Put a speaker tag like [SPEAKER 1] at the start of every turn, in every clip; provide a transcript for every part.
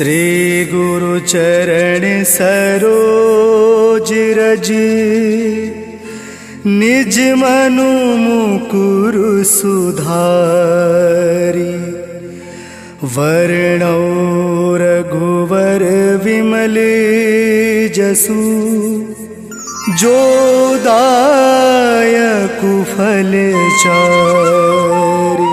[SPEAKER 1] श्री गुरु चरण सरोज रज निज मनु मुकुरु सुधारी। वर्णौ रघुवर विमल जसु जो दायकु फल चारि।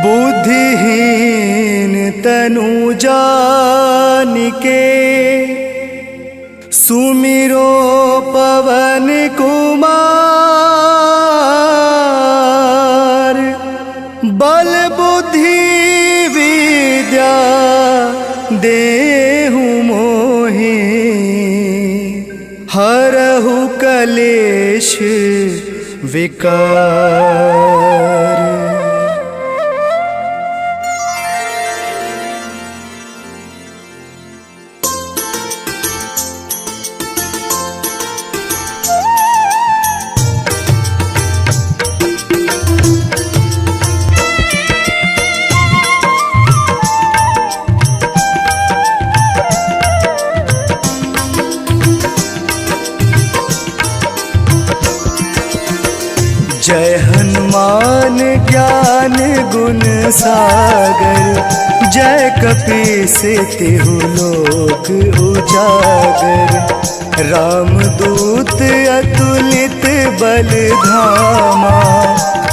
[SPEAKER 1] बुद्धिहीन तनु जानिके सुमिरो पवन कुमार। बल बुद्धि विद्या देहु मोहि हरहु कलेश विकार। जय हनुमान ज्ञान गुण सागर। जय कपीस तिहु लोक उजागर। रामदूत अतुलित बल धामा।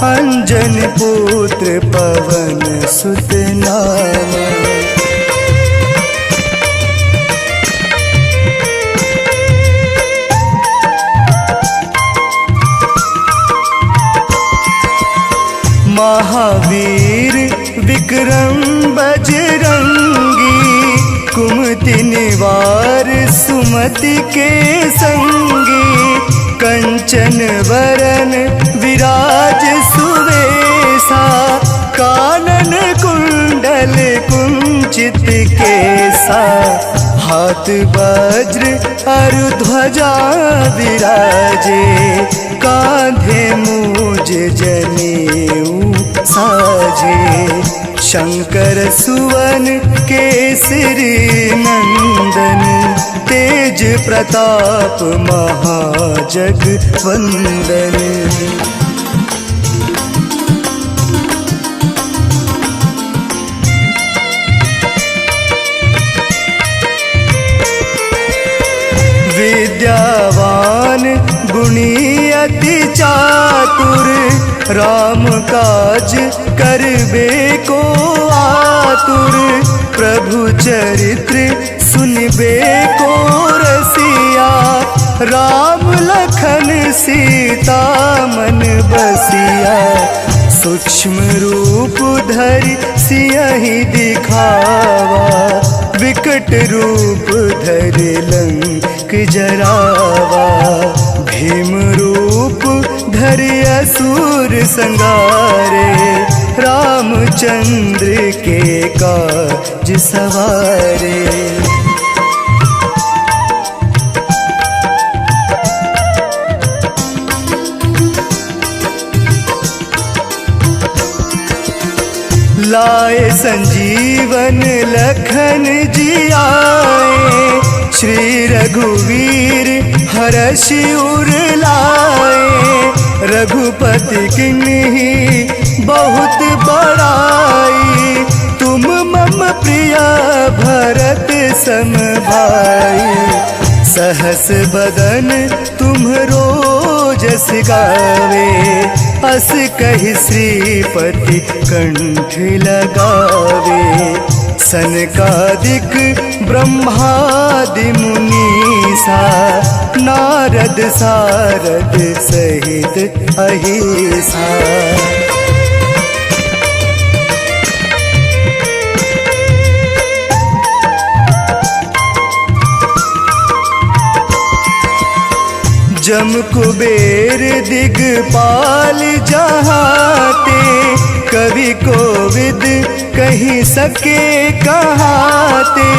[SPEAKER 1] अंजन पुत्र पवन सुत नामा। महावीर विक्रम बजरंगी। कुमति निवार सुमति के संगी। कंचन वरन विराज सुवेशा। कानन कुंडल कुंचित केसा। हाथ वज्र अरु ध्वजा विराजे। कांधे मूज जनेऊ साजे। शंकर सुवन केसरी नंदन। तेज प्रताप महाजगवंदन। विद्यावान गुणी अति चातुर। राम काज करबे को आतुर। प्रभु चरित्र सुनबे को रसिया। राम लखन सीता मन बसिया। सूक्ष्म रूप धरि सियहि दिखावा। विकट रूप धरि लंक जरावा। भीम रूप धरि असुर संगारे। रामचंद्र के काज सवारे। लाए संजीवन लखन जियाए। श्री रघुवीर हरषि उर लाए। रघुपति किन्ही बहुत बड़ाई। तुम मम प्रिय भरत सम भाई। सहस बदन तुम्हरो जस गावे। अस कहि श्रीपति कंठ लगावे। सनकादिक ब्रह्मादि मुनीसा। नारद सारद सहित अहिसा। जम कुबेर दिगपाल जहाते। कवि कोविद कहि सके कहाते।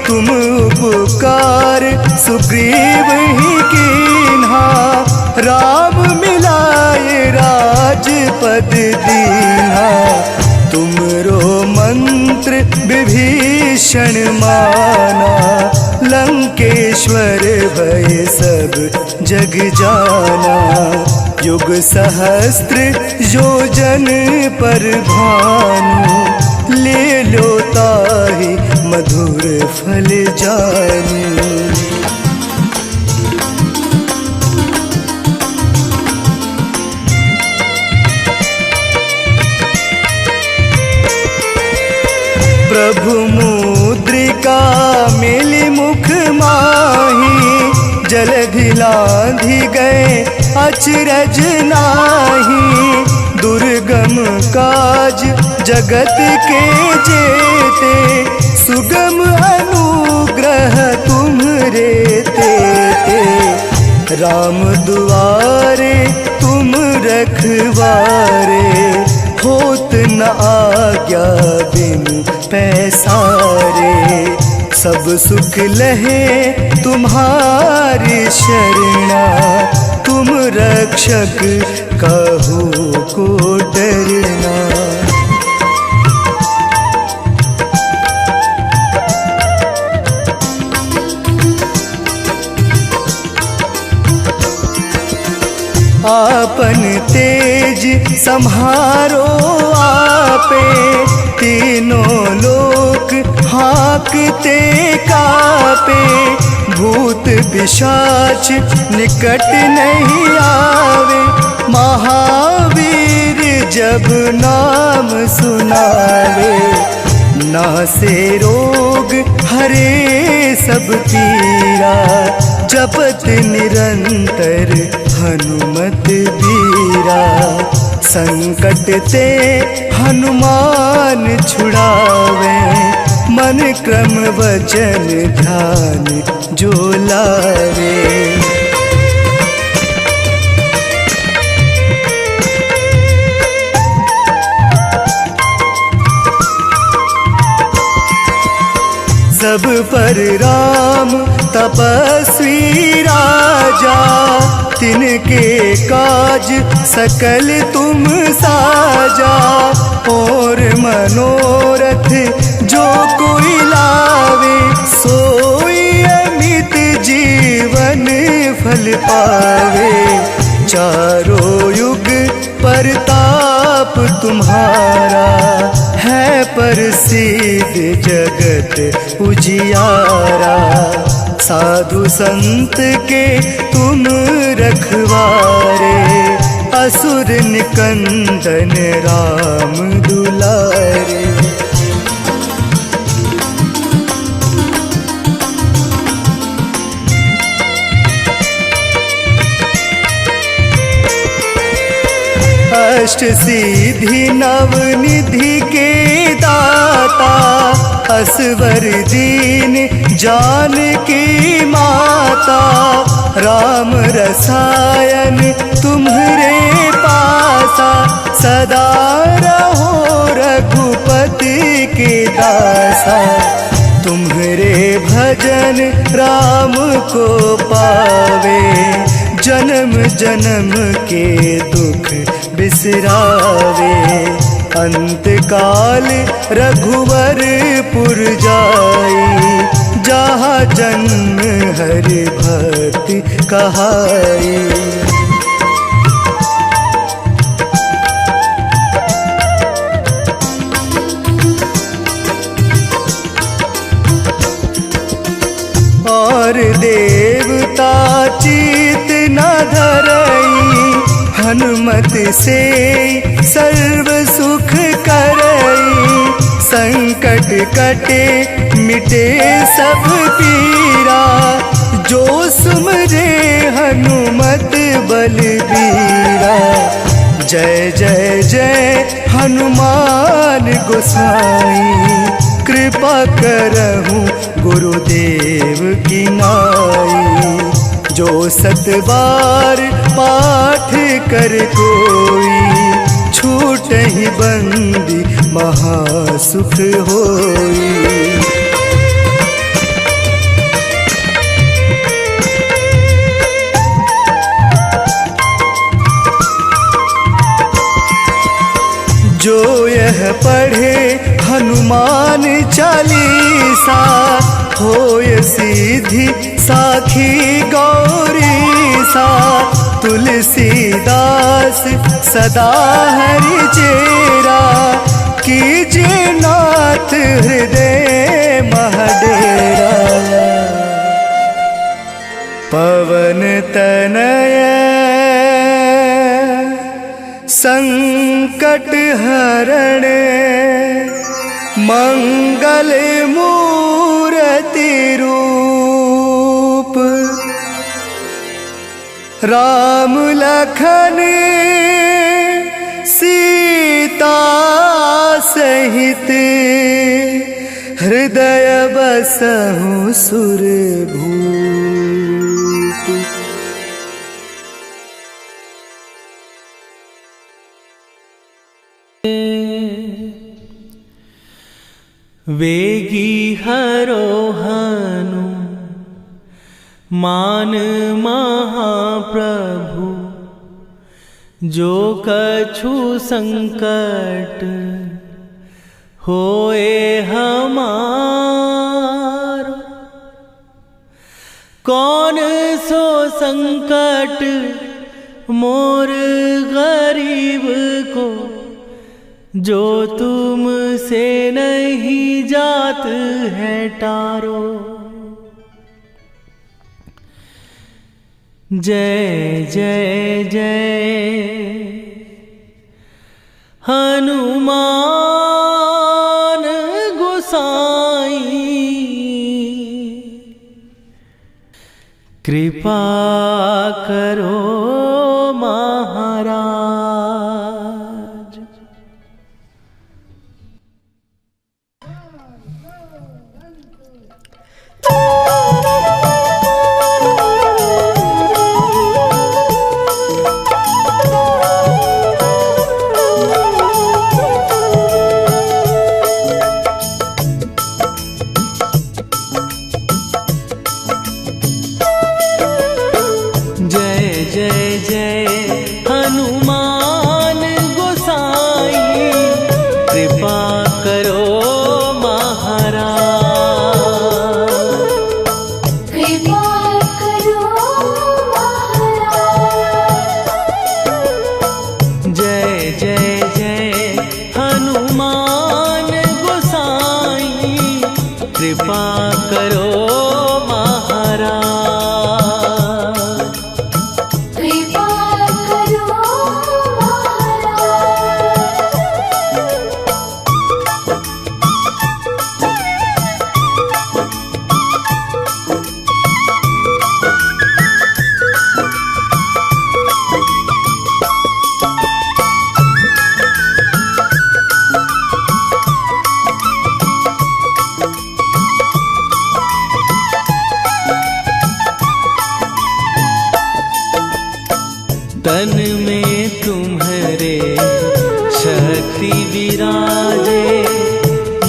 [SPEAKER 1] तुम उपकार सुग्रीव ही कीन्हा। राम मिलाए राजपद दीन्हा। तुमरो मंत्र विभीषण माना, लंकेश्वर भय सब जग जाना। युग सहस्त्र योजन पर भानु, ले लो ताहि मधुर फल जानु। प्रभु मुद्रिका मिली मुख माही, जलधि लांघि गए अचरज नाही। दुर्गम काज जगत के जेते, सुगम अनुग्रह तुम्हरे तेते। राम दुआरे तुम रखवारे, होत न आज्ञा बिनु पैसारे। सब सुख लहे तुम्हारी शरणा, तुम रक्षक कहू को डरना। आपन तेज सम्हारो आपे, तीनों लोक हाँकते कापे। भूत पिशाच निकट नहीं आवे, महावीर जब नाम सुनावे। नासे रोग हरे सब पीरा, जपत निरंतर हनुमत बीरा। संकट ते हनुमान छुड़ावे, मन क्रम वचन ध्यान जो लावे। सब पर राम तपस्वी राजा, तिनके काज सकल तुम साजा। और मनोरथ जो कोई लावे, सोई अमित जीवन फल पावे। चारों युग परताप तुम्हारा, है प्रसिद्ध जगत उजियारा। साधु संत के तुम रखवारे, असुर निकंदन राम दुलारे। अष्ट सिद्धि नवनिधि के दाता, असवर दीन जानकी माता। राम रसायन तुम्हरे पासा, सदा रहो रघुपति के दासा। तुम्हरे भजन राम को पावे, जन्म जन्म के दुख बिसरावे। अंत काल रघुवरपुर जाई, जहाँ जन्म हरि भक्ति कहाई। और देवता चित न धरई, हनुमत से सर्व सुख करई। संकट कटे मिटे सब पीरा, जो सुमरे हनुमत बलबीरा। जय जय जय हनुमान गोसाई, कृपा करहूँ गुरुदेव की नाई। जो सत बार पाठ कर कोई, छूट ही बंदी महासुख होई। जो यह पढ़े हनुमान चालीसा, होय सीधी साखी गौरीसा। तुलसीदास सदा हरि चेरा, कीजिए नाथ हृदय महडेरा। पवन तनय संकट हरण, मंगल मूर्ति रूप। राम लखन सीता सहित, हृदय बसहु सुरभूप।
[SPEAKER 2] वेगी हरोहनु मान महाप्रभु, जो कछु संकट होए हमार। कौन सो संकट मोर गरीब को, जो तुम से नहीं जात है टारो। जय जय जय हनुमान गोसाई, कृपा करो महाराज। कृपा करो महाराज,
[SPEAKER 3] कृपा करो
[SPEAKER 2] तन में तुम्हारे शक्ति विराजे,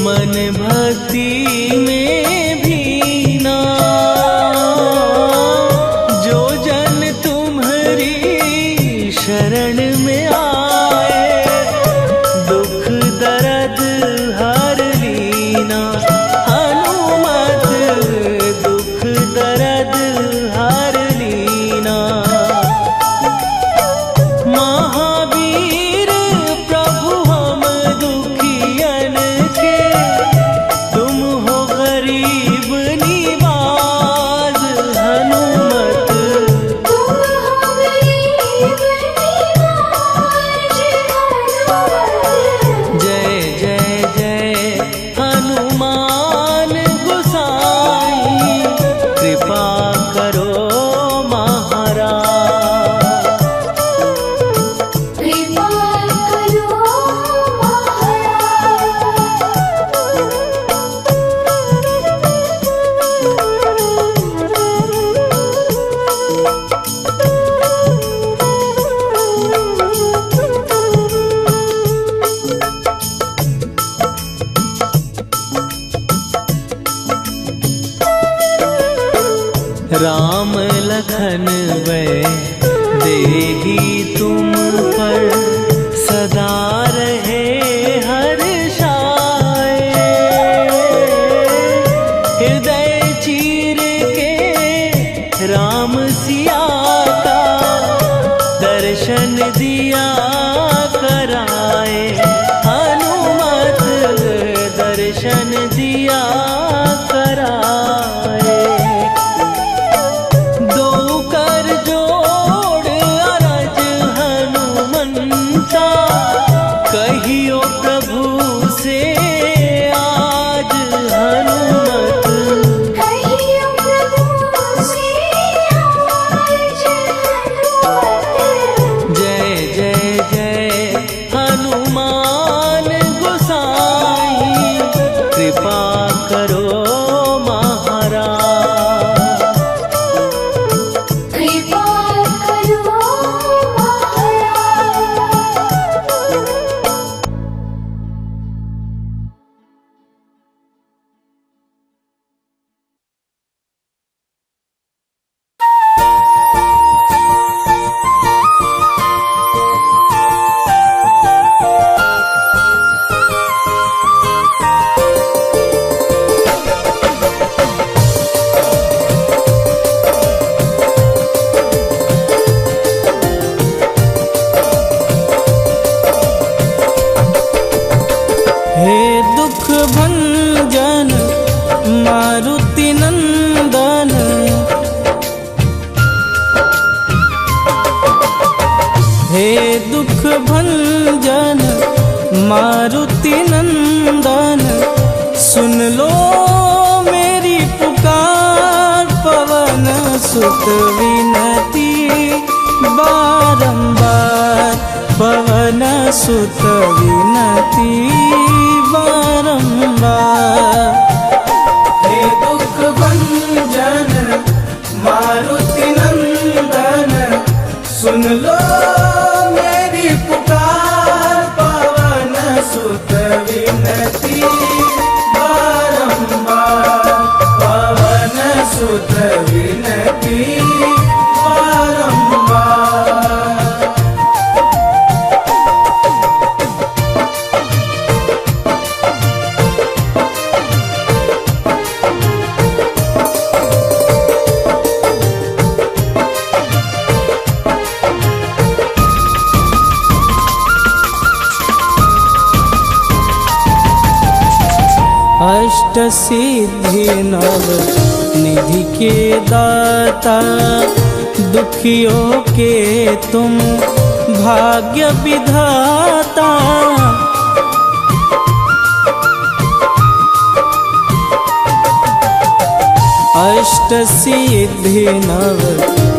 [SPEAKER 2] मन भक्ति में भीना। जो जन तुम्हारी शरण में आए, दुख दर्द हर लीना। हनुमत दुख दर्द हर लीना। महावीर प्रभु हम दुखियन मारुति नंदन सुन लो मेरी पुकार, पवन सुत विनती बारंबार, पवन सुत विनती बारंबार। हे दुख भंजन मारुति नंदन सुन लो मेरी पुकार, पवन सुत विनती बारंबार, पवन सुत विनती बारंबार। अष्ट सिद्धि नव निधि के दाता, दुखियों के तुम भाग्य विधाता। अष्ट सिद्धि नव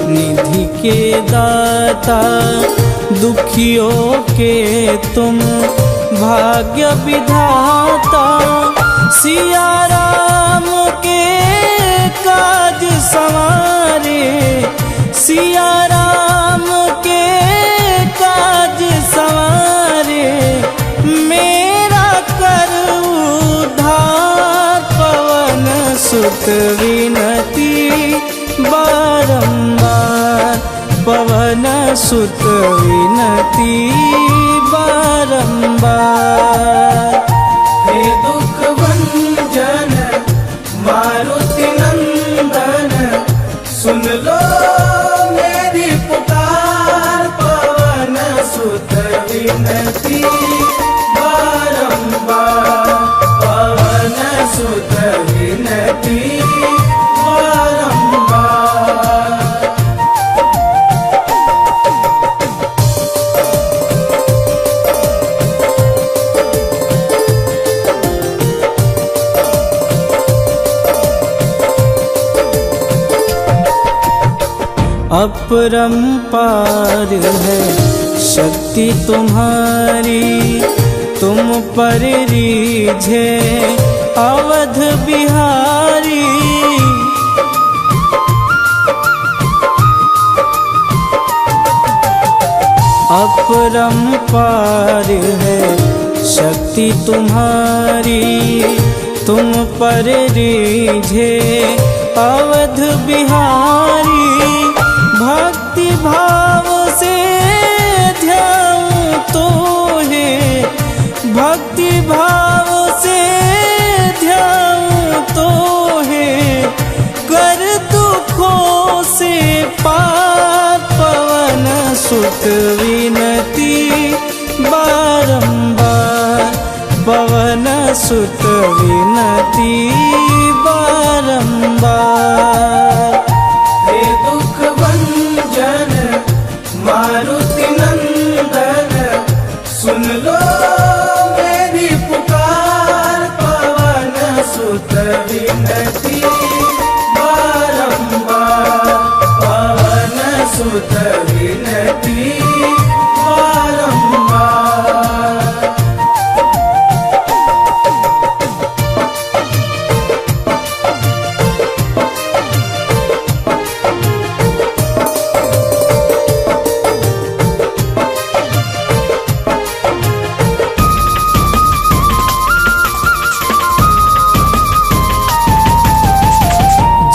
[SPEAKER 2] निधि के दाता, दुखियों के तुम भाग्य विधाता। सिया राम के काज संवारे, सिया राम के काज संवारे, मेरा कर उद्धार, पवन सुत विनती बारंबार, पवन सुत विनती बारंबार। हे दुख भंजन मारुति नंदन सुन लो मेरी पुकार, पवन सुत विनती बारंबार, पवन सुत विनती बारंबार। अपरंपार है शक्ति तुम्हारी, तुम पर रीझे अवध बिहारी। अपरंपार है शक्ति तुम्हारी, तुम पर रीझे अवध बिहारी। भक्ति भाव से ध्याऊं तो है, भक्ति भाव से ध्याऊं तो है, कर दुखों से पार, पवन सुत विनती बारंबार, पवन सुत विनती बारंबार। हे दुख भंजन मारुति नंदन सुन लो मेरी पुकार, पवन सुत विनती बारंबार, पवन सुत विनती बारंबार।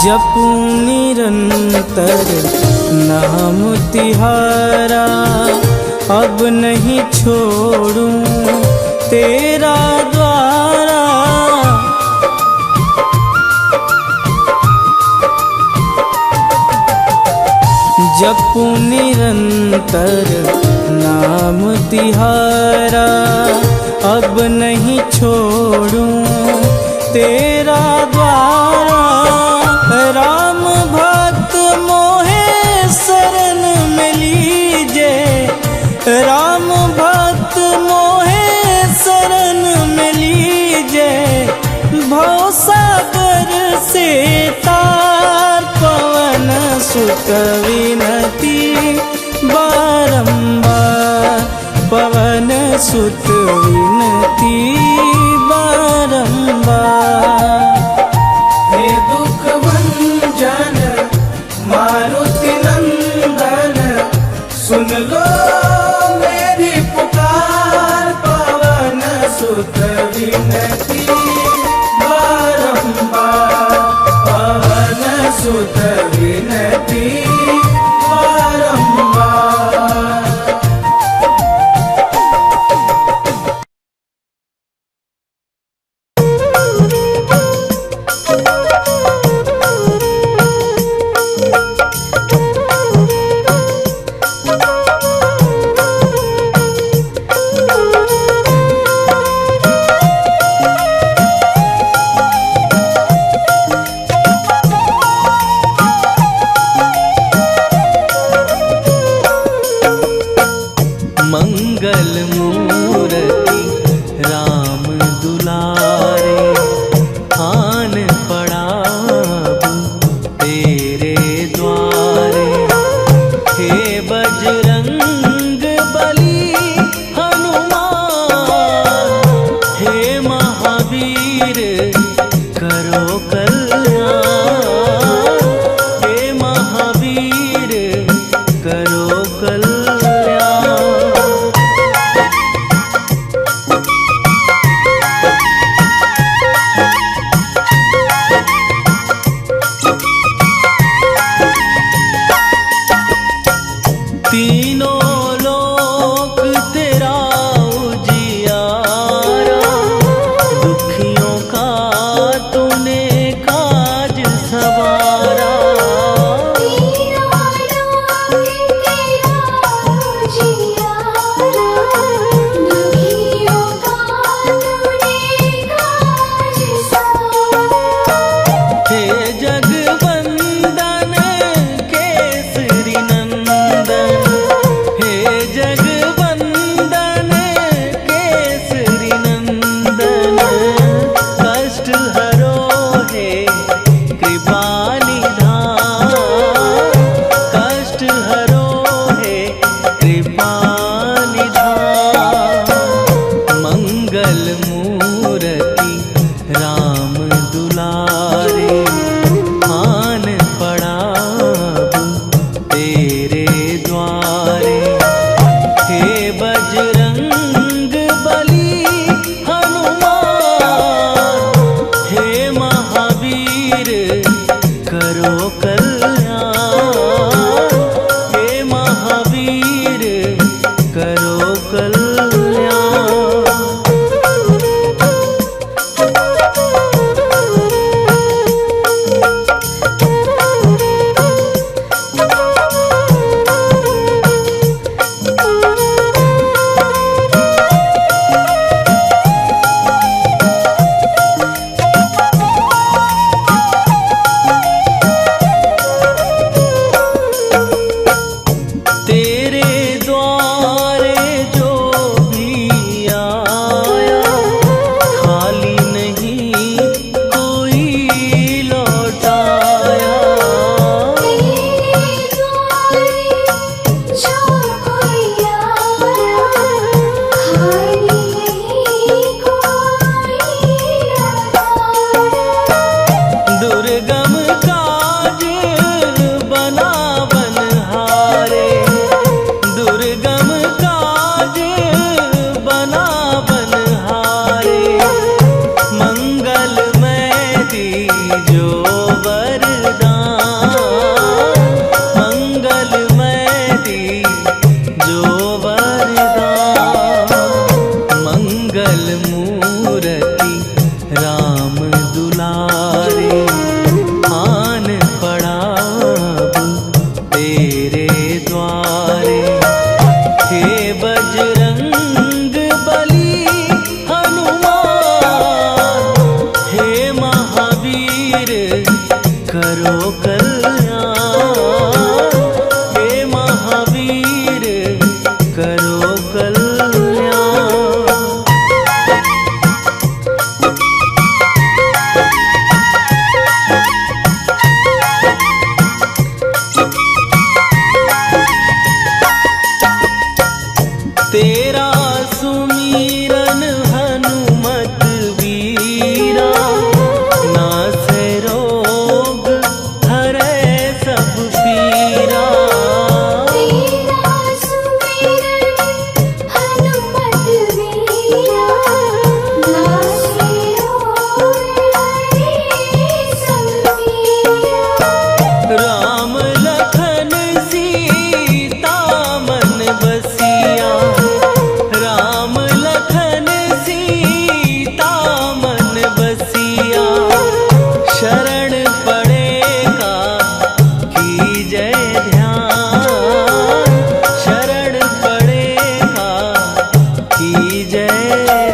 [SPEAKER 2] जपूं निरंतर नाम तिहारा, अब नहीं छोड़ूं तेरा द्वारा। जपूं निरंतर नाम तिहारा, अब नहीं छोड़ूं तेरा द्वारा। राम भक्त मोहे शरण में लीजे, राम भक्त मोहे सुत विनती बारंबार, पवन सुत विनती बारंबार। हे दुख भंजन मारुति नंदन, सुन लो मेरी पुकार, पवन सुत विनती बारंबार, पवन सुत विनती बारंबार।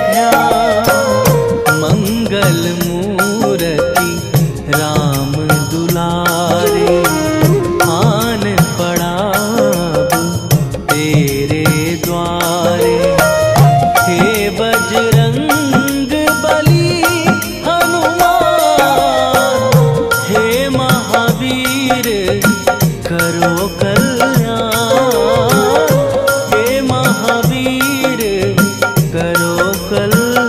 [SPEAKER 1] ध्यान। मंगल मूर्ति राम दुलारे, आन पड़ा तेरे द्वारे। हे बजरंग बली हनुमान, हे महावीर करो कल्याण। हे महावीर करो कल्याण।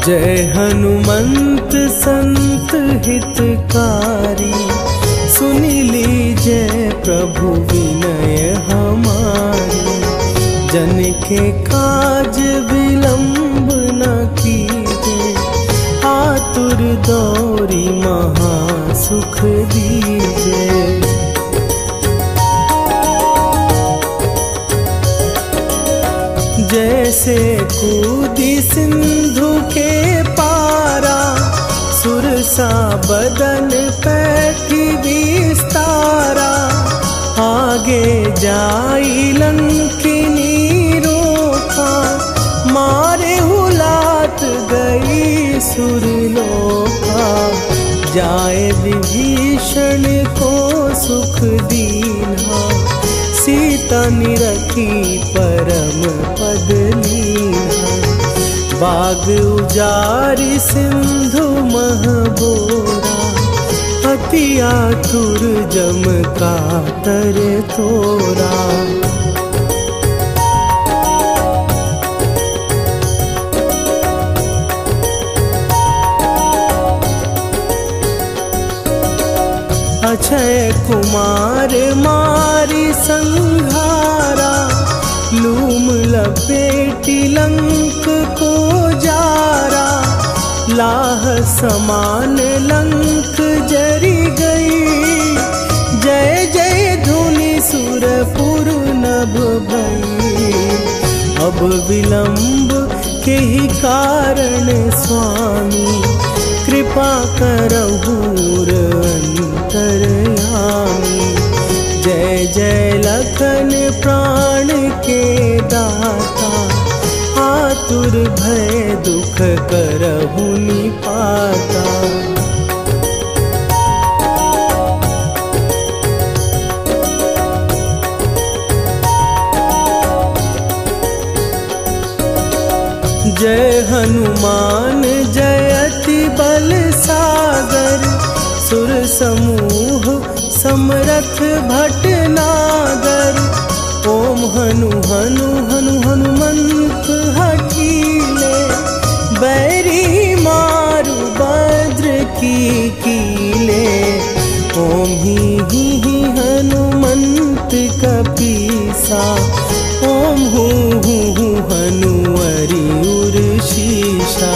[SPEAKER 1] जय हनुमंत संत हितकारी, सुन लीजिए प्रभु विनय हमारी। जन के काज विलंब न कीजिए, आतुर दौरी महासुख दीजिए। जैसे कूदी सिंधु के पारा, सुरसा बदन पैठी विस्तारा। आगे जाई लंकिनी रोका, मारे हुलात गई सुरलोका। जाए विभीषण को सुख दीन्हा, सीता निरखी परम पद लीन्हा। बाग उजारि सिंधु महबोरा, अति आतुर जम कातर तोरा। अक्षय कुमार मारी संघारा, लूम लपेटी लंक को जारा। लाह समान लंक जरी गई, जय जय धुनि सुरपुर नभ भई। अब विलंब के ही कारण स्वामी, कृपा करहु अंतरयामी। जय जय लखन प्राण के दाता, आतुर भय दुख करहु निपाता। जय हनुमान जयति बल सागर, सुर समूह समरथ भटनागर। ओम हनु हनु हनु हनुमंत हठीले, बैरी मारु भद्र की कीले। ओम ही हनुमंत कपीसा, ओम हूँ हनुवरि उर्शीसा।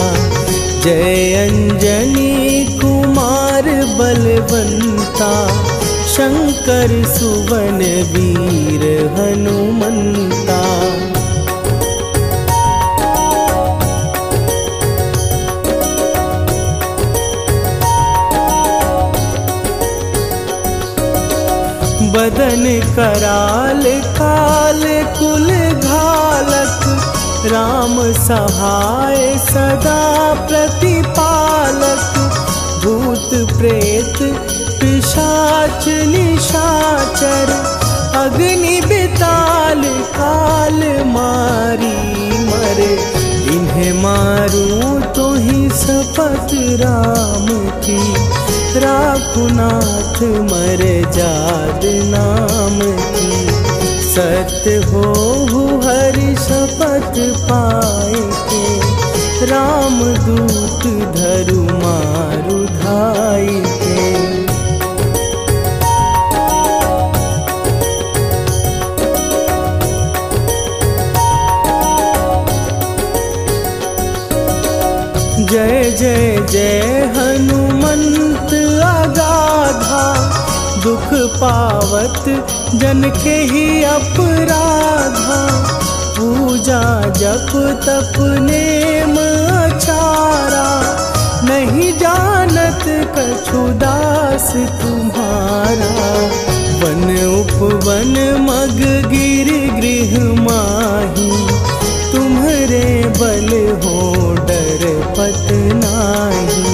[SPEAKER 1] जय अंजनी कुमार बलवंता, शंकर सुवन वीर हनुमंता। बदन कराल काल कुल घालक, राम सहाय सदा प्रतिपालक। भूत प्रेत पिशाच निशाचर, अग्नि बिताल काल मारी मरे। इन्हें मारूं तो ही शपथ राम की, राखुनाथ मर जाद नाम की। सत्य हो हरि शपथ पाए के, राम दूत धरु मारु धाई के। जय जय जय हनुमंत अगाधा, दुख पावत जन के ही अपराधा। पूजा जप तप नेम अचारा, नहीं जानत कछु दास तुम्हारा। वन उपवन मग गिर गृह माही, तुम्हरे बल हो डर पत नाही।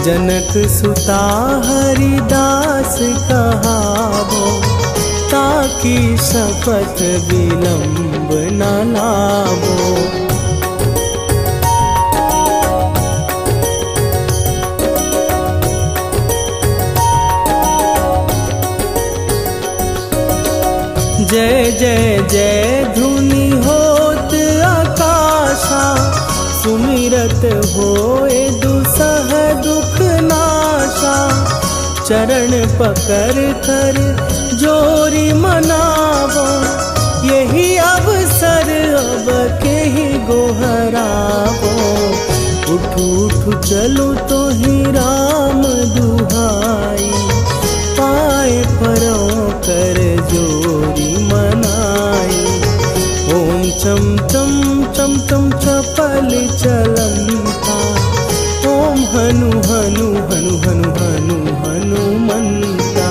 [SPEAKER 1] जनक सुता हरिदास कहावो, ताकि शपथ विलंब न लावो। जय जय जय धुनि होत आकाशा, सुमिरत होए दुसह दुख नाशा। चरण पकड़ कर जोरी मनावो, यही अवसर अब के ही गोहरावो। उठू उठू चलो तो ही राम दुहाई, पाए परों कर जोरी मनाई। ओम चम चम चम चम चपल चलंता, ओम हनु हनु हनु हनु हनु हनुमंता।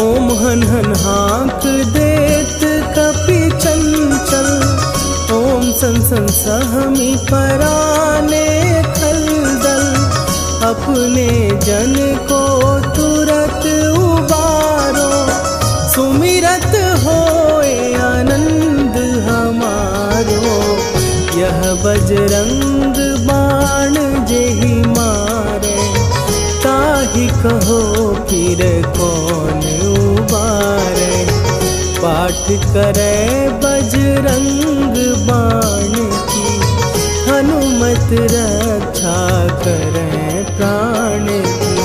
[SPEAKER 1] ओम हन हन हाँक देत कपि चंचल, ओम सन सन सहमी पराने खलदल। अपने जन को तुरत उबारो, सुमिरत होए आनंद हमारो। यह बजरंग बाण जेहि मारे, ताहि कहो फिर कौन उबारे। पाठ करे बजरंग बाण की, हनुमत रक्षा करे प्राण की।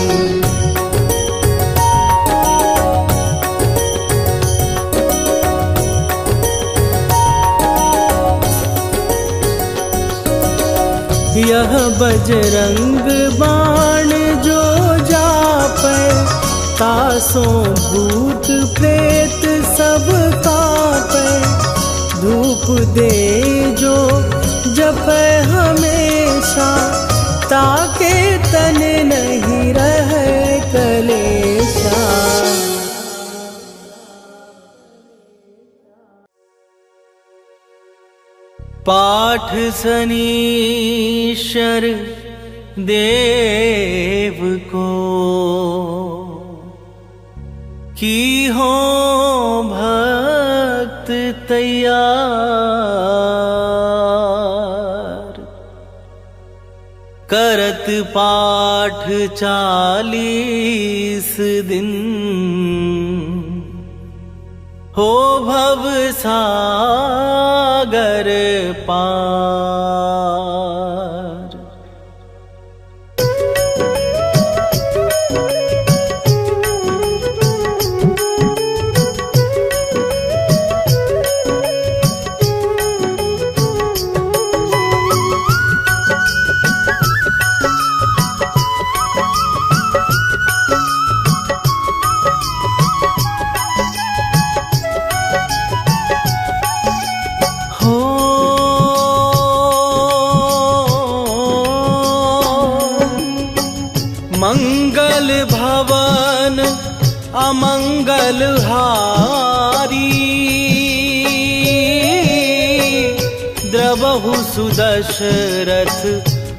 [SPEAKER 1] यह बजरंग बाण जो जापै, तासों भूत प्रेत सब कापै। धूप दे जो जपै हमेशा, ताके तन नहीं रहे कलेशा। पाठ शनीश्वर देव को, की हो भक्त तैयार। करत पाठ 40 दिन, हो भव सागर पार। मंगल भवन अमंगल हारी, द्रवहु सुदशरथ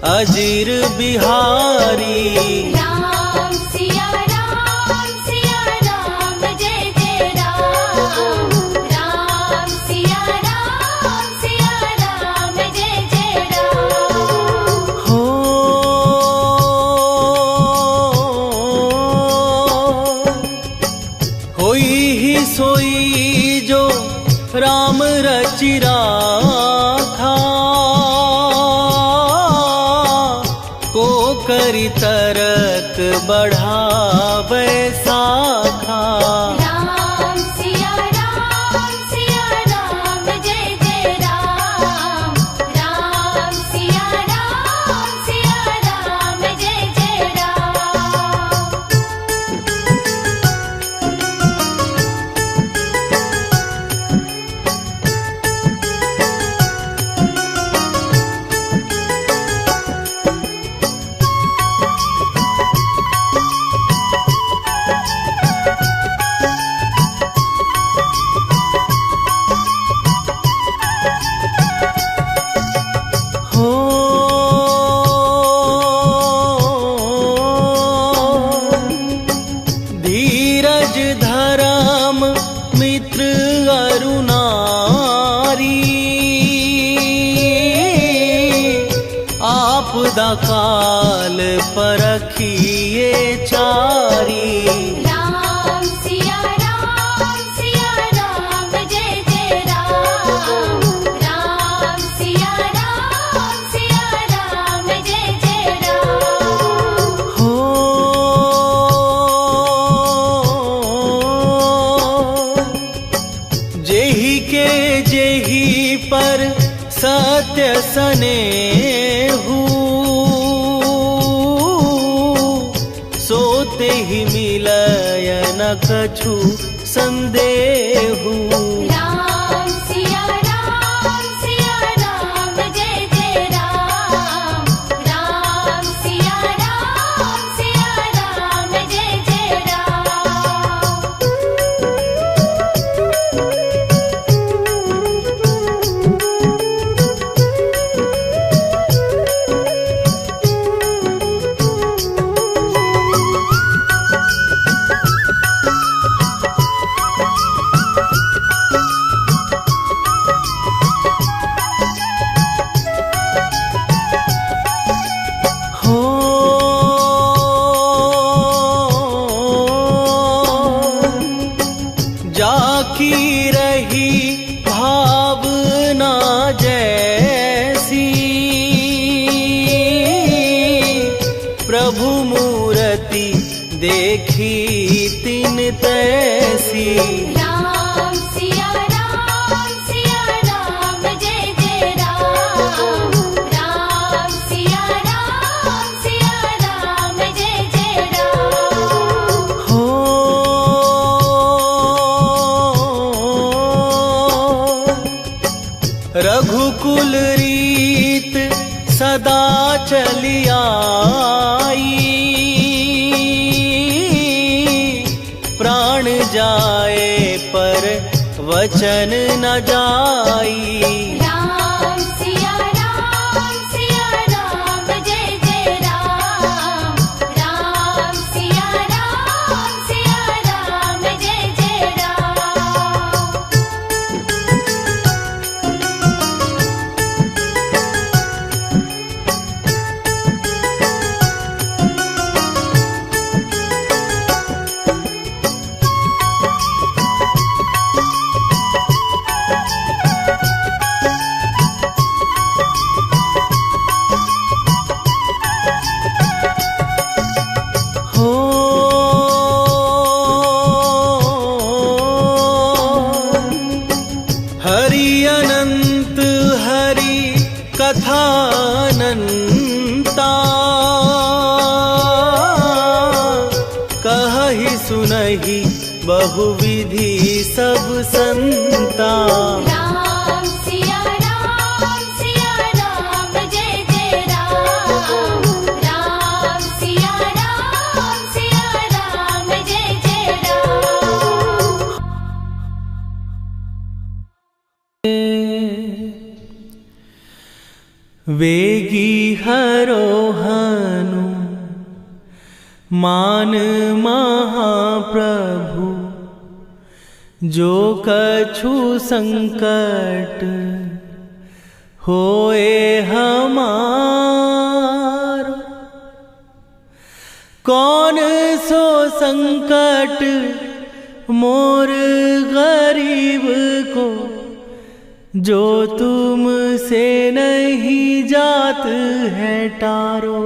[SPEAKER 1] अजीर बिहारी।
[SPEAKER 3] राम सिया राम जय जय राम। राम सिया राम जय जय राम।
[SPEAKER 1] हो होई ही सोई जो राम रचि राखा, को करि तरत बढ़ावे साखा।
[SPEAKER 3] राम सिया राम
[SPEAKER 1] सदा काल परखिए चारी।
[SPEAKER 3] राम सिया राम जय जय राम। राम सिया राम जय जय राम।
[SPEAKER 1] हो जेहि के जेहि पर सत्य सनेहु, सोते ही मिलय न कछु संदेहु।
[SPEAKER 3] राम सिया राम जय जय राम। राम सिया राम जय जय राम।
[SPEAKER 1] हो जाकी रही भावना जैसी, प्रभु मूर्ति देखी तिन तैसी।
[SPEAKER 3] राम सिया राम जय जय राम। राम सिया राम जय जय राम।
[SPEAKER 1] हो रघुकुल रीत सदा चली आई, प्राण जाए पर वचन न जाई।
[SPEAKER 3] राम सिया राम जय जय राम। राम सिया राम जय जय राम।
[SPEAKER 1] हो हरि अनंत हरि कथानंता, कहहि सुनहि बहुविधि सब संता।
[SPEAKER 3] राम सिया राम जय जय राम। राम सिया राम जय जय राम।
[SPEAKER 1] वेगी हरोहनु मान महाप्रभु, जो कछु संकट होए हमारो। कौन सो संकट मोर गरीब को, जो तुमसे नहीं जात है टारो।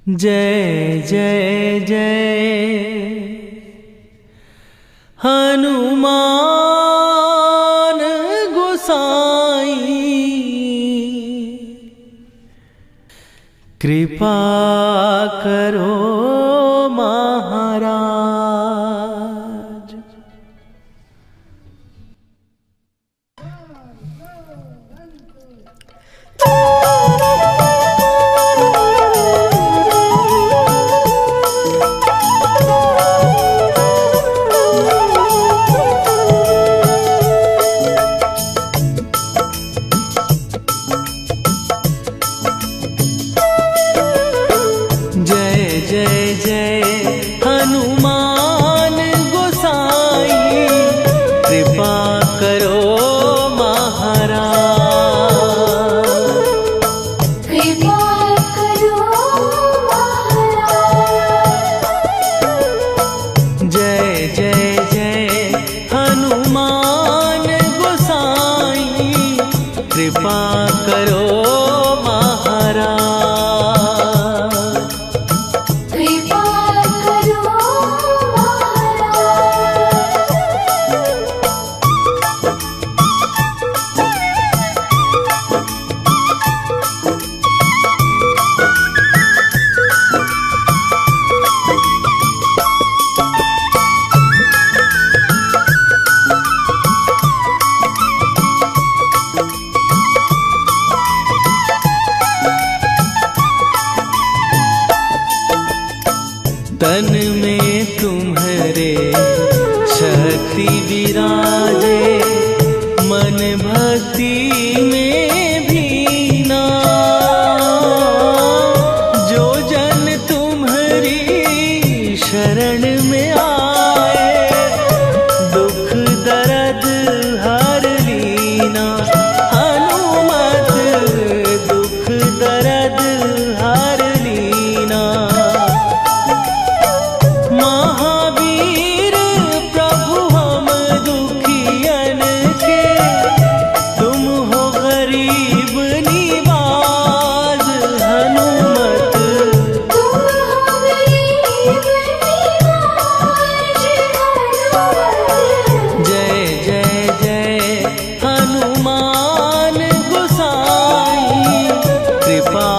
[SPEAKER 1] जय जय जय हनुमान गोसाई, कृपा करो महाराज। कृपा करो महाराज। कृपा करो महाराज।
[SPEAKER 3] कृपा करो
[SPEAKER 1] तन में तुम्हारे शक्ति विराजे, मन भक्ति में भीना। जो जन तुम्हारी शरण में आए, दुख दर्द हर लीना। हनुमत दुख दर्द हर लीना। महावीर प्रभु हम दुखियन के, तुम हो गरीब निवाज। हनुमत
[SPEAKER 3] तुम हो गरीब निवाज।
[SPEAKER 1] जय जय जय हनुमान गोसाई, कृपा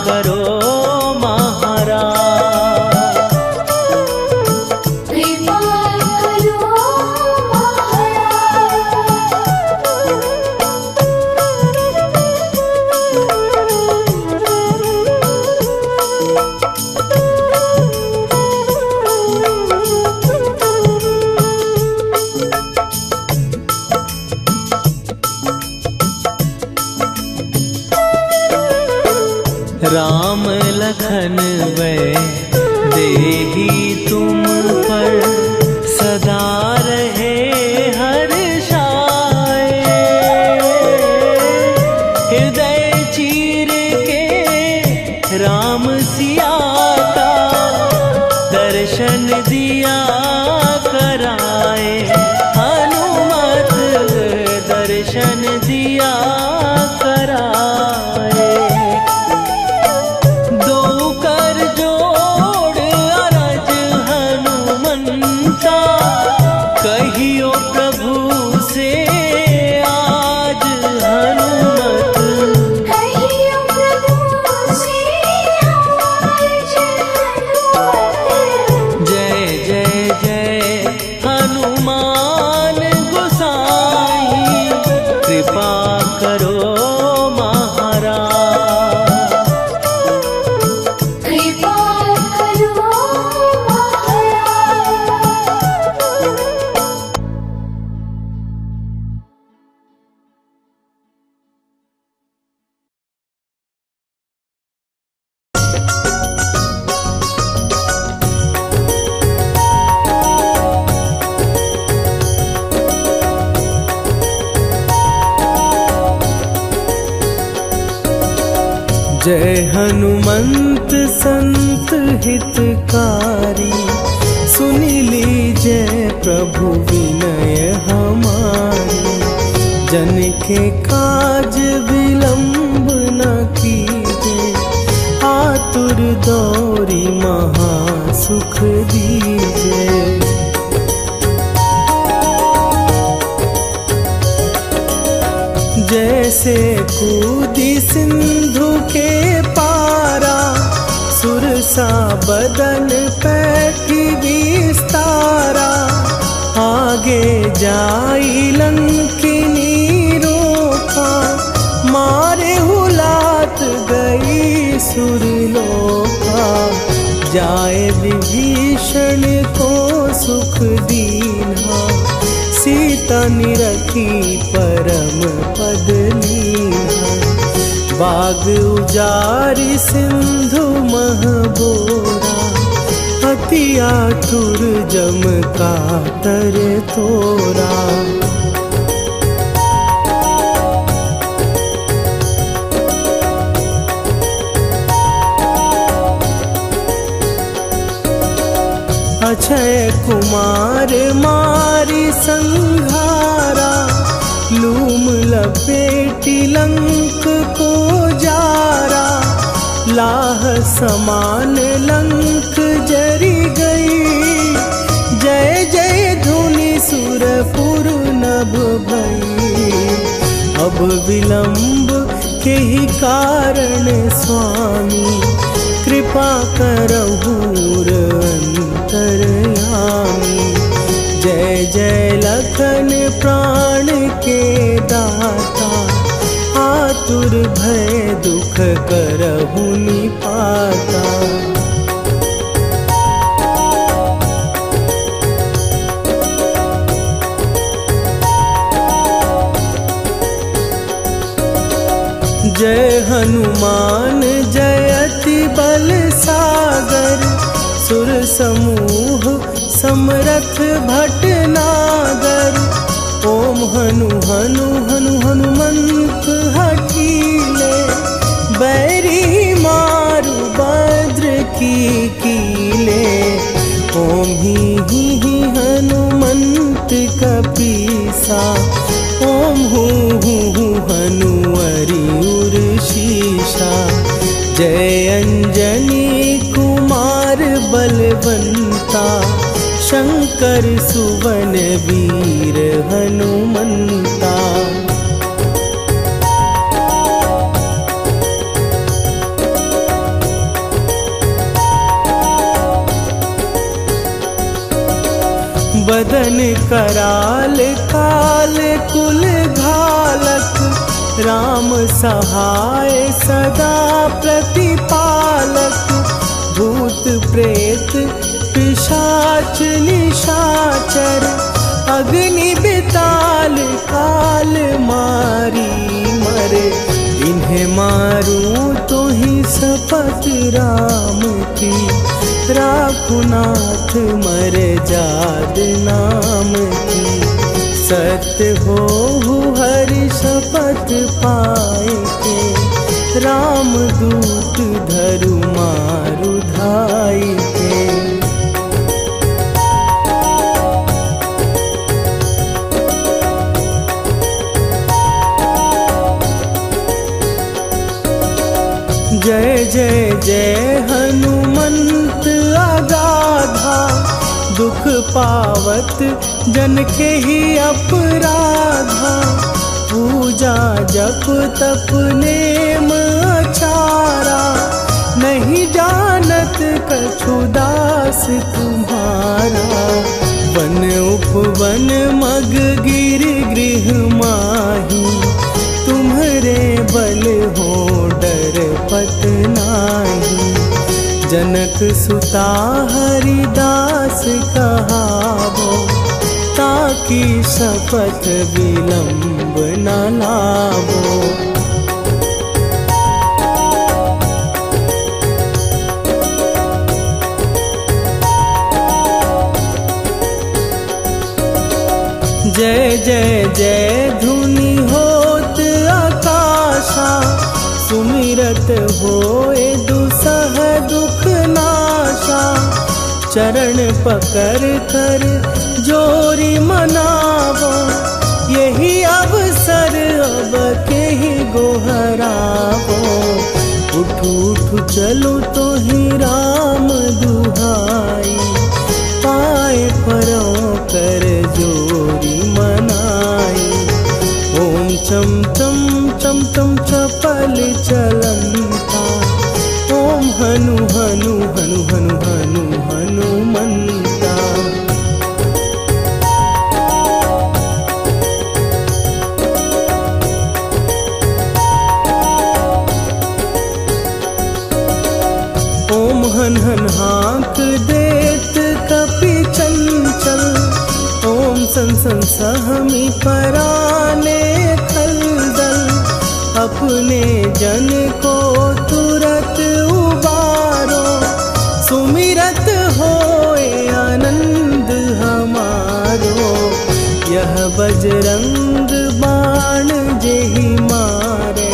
[SPEAKER 1] करो महाराज।
[SPEAKER 3] कृपा करो
[SPEAKER 1] राम लखन वै देही तुम पर, सदा रहे हर्षाए। हृदय चीर के राम सिया का, दर्शन दिया कराए। हनुमत दर्शन दिया कराए। दो कर जोड़ अरज हनुमंता, कहियो प्रभु से आज। हनुमत
[SPEAKER 3] कहियो प्रभु से आज।
[SPEAKER 1] जय जय जय हनुमान गोसाई, कृपा करो महाराज।
[SPEAKER 3] कृपा करो
[SPEAKER 1] जय हनुमंत संत हितकारी, सुन लीजय प्रभु विनय हमारी। जन के काज विलंब न कीजे, आतुर दौरी महासुख दीजे। जैसे कूदी सिंधु के पारा, सुरसा बदन पैठी विस्तारा। आगे जाई लंकिनी रोका, मारे हुलात गई सुरलोका। जाए विभीषण को सुख दीन्हा, सीता निरखी परम पद लीन्हा। बाग उजारि सिंधु महबोरा, अति आतुर जम कातर तोरा। अक्षय कुमार मारी संघारा, लूम लपेटी लंक को जारा, लाह समान लंक जरी गई। जय जय धुनि सुरपुर नभ भई, अब विलंब के ही कारण स्वामी, कृपा करहु अंतरयामी। जय जय लखन प्राण के दाता, आतुर भय दुख करहु निपाता। जय हनुमान जयति बल सागर, सुर समूह समरथ भटनागर। ओम हनु हनु हनु हनुमंत हठीले, बैरी मारु भद्र की कीले। ओम ही हनुमंत कपीसा, ओम हूँ हनुअरि उर शीशा। जय अंजनी कुमार बलवंता, शंकर सुवन वीर हनुमंता। बदन कराल काल कुल घालक, राम सहाय सदा प्रतिपालक। भूत प्रेत पिशाच निशाचर, अग्नि बिताल काल मारी मरे। इन्हें मारूं तो ही शपथ राम की, राखुनाथ मर जाद नाम की। सत्य हो हरि शपथ पाए के, राम दूत धरु मारु धाई के। जय जय जय हनुमंत अगाधा, दुख पावत जन के ही अपराधा। पूजा जप तप नेम अचारा, नहीं जानत कछु दास तुम्हारा। वन उपवन मग गिर गृह माही, तुम्हरे बल हो डर पत नाही। जनक सुता हरिदास कहावो, ताकि शपथ विलंब न लावो। जय जय जय धुनि होत आकाशा, सुमिरत होए दुसह दुख नाशा। चरण पकड़ कर जोरी मनावो, यही अवसर अब के ही गोहरावो। उठ उठ चलो तो ही राम दुहाई, पाए परों कर जोरी मनाई। ओम चम चम चम चम चपल चलंता, ओम हनु हनु हनु हनु हनु हनुमंता। ओम हन हन हाँक देत कपि चंचल, ओम सन सन सहमी पराने खलदल। अपने जन को तुरत उबारो, सुमिरत होए आनंद हमारो। यह बजरंग बाण जेहि मारे,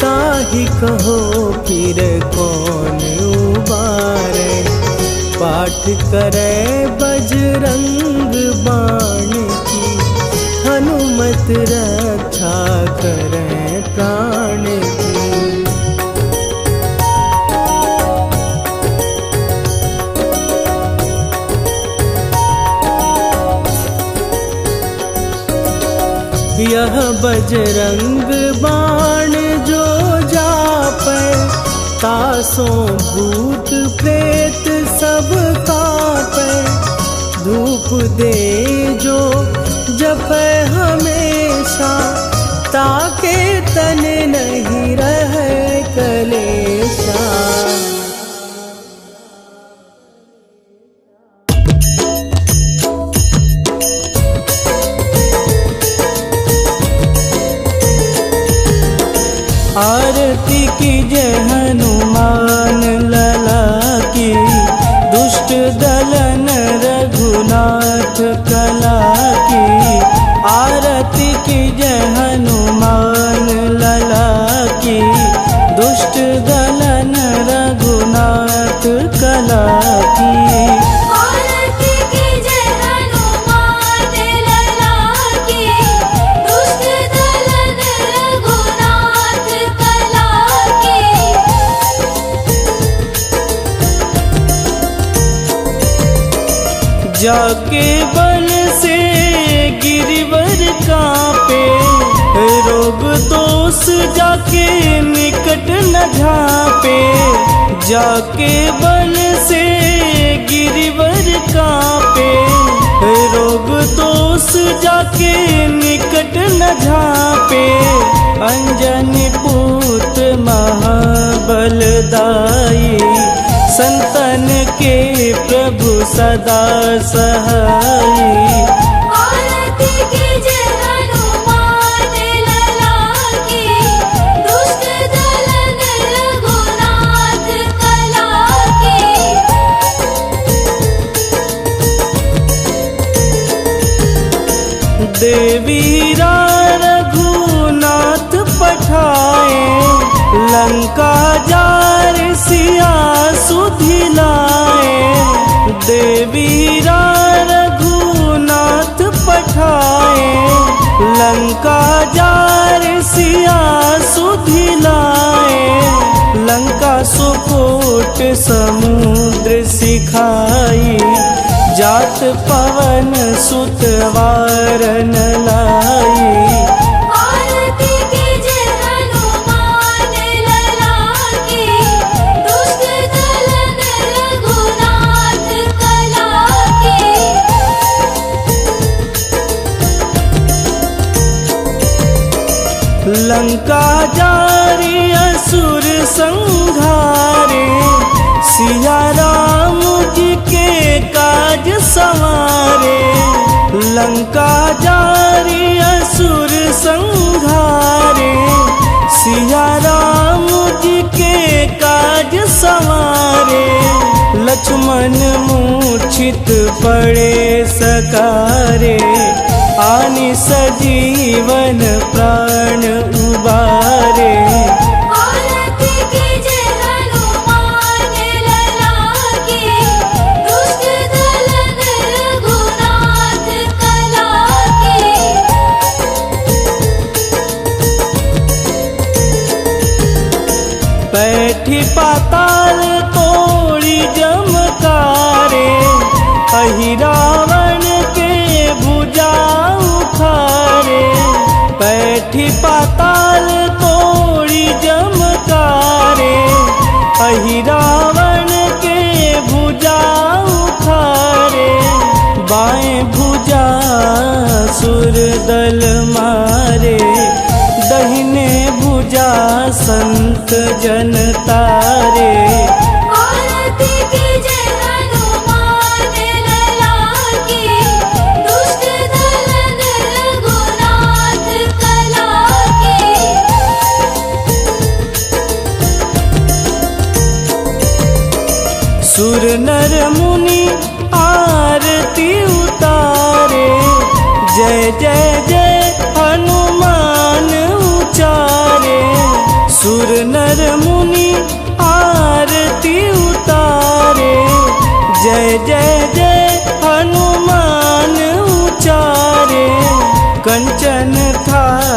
[SPEAKER 1] ताहि कहो फिर कौन उबारे। पाठ करे बजरंग बाण की, हनुमत रक्षा करें प्राण की। यह बजरंग बाण जो जापै, तासों भूत प्रेत सब कापै। धूप दे जो जपै हमेशा, ताके तन नहीं रहे कलेशा। आरती कीजय हनुमान लला की, दुष्ट दलन रघुनाथ कला की। आरती कीजय हनुमान लला की, दुष्ट दलन रघुनाथ कला की। जाके बल से गिरिवर कांपे, रोग दोष जाके निकट न झांपे। जाके बल से गिरिवर कांपे, रोग दोष जाके निकट न झांपे। अंजनी पूत महाबलदाई, संतन के प्रभु सदा सहाई।
[SPEAKER 3] आरती कीजय हनुमान लला की, दुष्ट दलन रघुनाथ कला की।
[SPEAKER 1] देवीरा रघुनाथ पठाए, लंका जार सिया सुधिलाए। देवीरा रघुनाथ पठाए, लंका जार सिया सुधिलाए। लंका सुकोट समुद्र सिखाई, जात पवन सुत वारन लाई।
[SPEAKER 3] आरती कीजय हनुमान लला की, दुष्ट दलन रघुनाथ कला की।
[SPEAKER 1] लंका जारी असुर संघारे, सिया राम जी के काज संवारे। लंका जारी असुर संघारे, सिया राम जी के काज संवारे। लक्ष्मण मूर्छित पड़े सकारे, आनि सजीवन प्राण उबारे।
[SPEAKER 3] आरती कीजय हनुमान लला की, दुष्ट दलन रघुनाथ कला की।
[SPEAKER 1] बैठी पाताल तोड़ी जमकारे, अहि रावण के भुजा उखारे। बैठी पाताल तोड़ी जमकारे, अहि रावण के भुजा उखारे। बाएं भुजा सुर दल मारे, दहिने भुजा संत जन तारे।
[SPEAKER 3] आरती कीजय हनुमान लला की, दुष्ट दलन रघुनाथ कला की।
[SPEAKER 1] सुर नर मुनि आरती उतारे, जय जय जय हनुमान उचारे। सुर नर मुनि आरती उतारे, जय जय जय हनुमान उचारे। कंच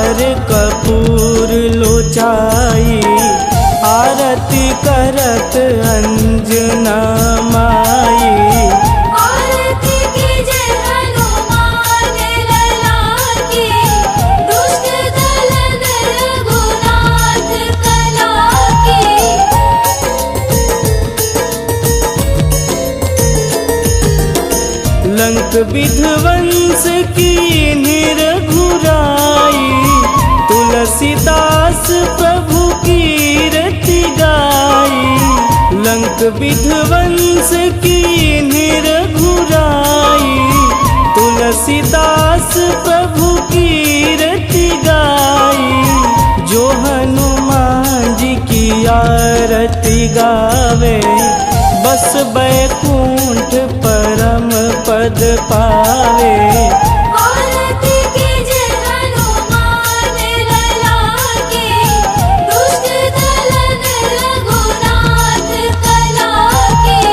[SPEAKER 1] हार कपूर लोचाई, आरती करत अंजना माई।
[SPEAKER 3] आरती कीजे हनुमान लला की, दुष्ट दलन रघुनाथ कला की।
[SPEAKER 1] लंक विध्वंस की निरघुराई, तुलसीदास प्रभु कीरति गाई। लंक विध्वंस की निरघुराई, तुलसीदास प्रभु कीरति गाई। जो हनुमान जी की आरती गावे, बस बैकुंठ परम पद पावे।
[SPEAKER 3] आरती कीजे हनुमान लला की, दुष्ट दलन रघुनाथ कला की।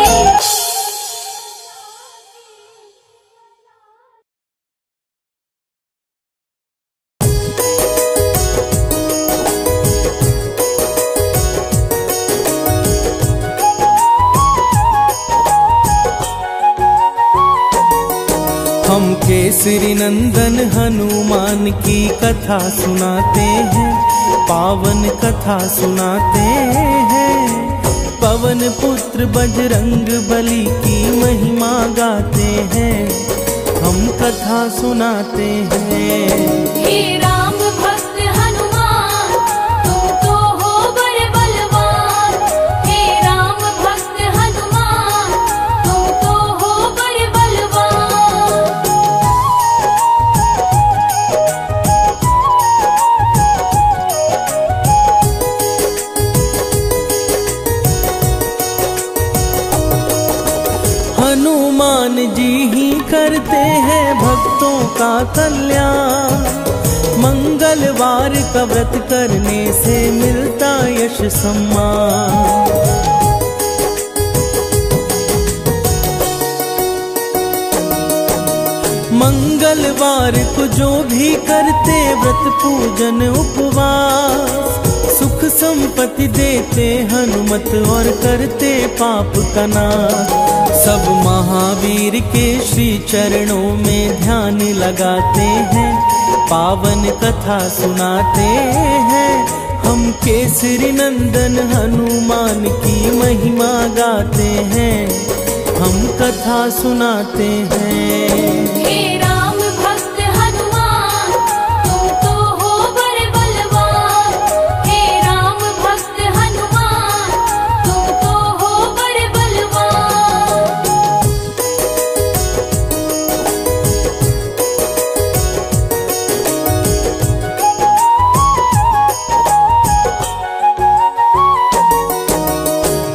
[SPEAKER 1] हम केसरी नंदन हनुमान की कथा सुनाते हैं, पावन कथा सुनाते हैं। पवन पुत्र बजरंग बली की महिमा गाते हैं, हम कथा सुनाते हैं।
[SPEAKER 3] हे राम भक्त हनुमान, तुम तो हो बड़े बलवान। हे राम भक्त हनुमान, तुम तो हो बड़े बलवान।
[SPEAKER 1] हनुमान जी ही करते हैं भक्तों का कल्याण, मंगलवार का व्रत करने से मिलता यश सम्मान। मंगलवार को जो भी करते व्रत पूजन उपवास, सुख संपत्ति देते हनुमत और करते पाप का नाश। सब महावीर के श्री चरणों में ध्यान लगाते हैं, पावन कथा सुनाते हैं। हम केसरी नंदन हनुमान की महिमा गाते हैं, हम कथा सुनाते हैं।
[SPEAKER 3] हे राम भक्त हनुमान, तुम तो हो बड़े बलवान। हे राम भक्त हनुमान, तुम तो हो बड़े बलवान।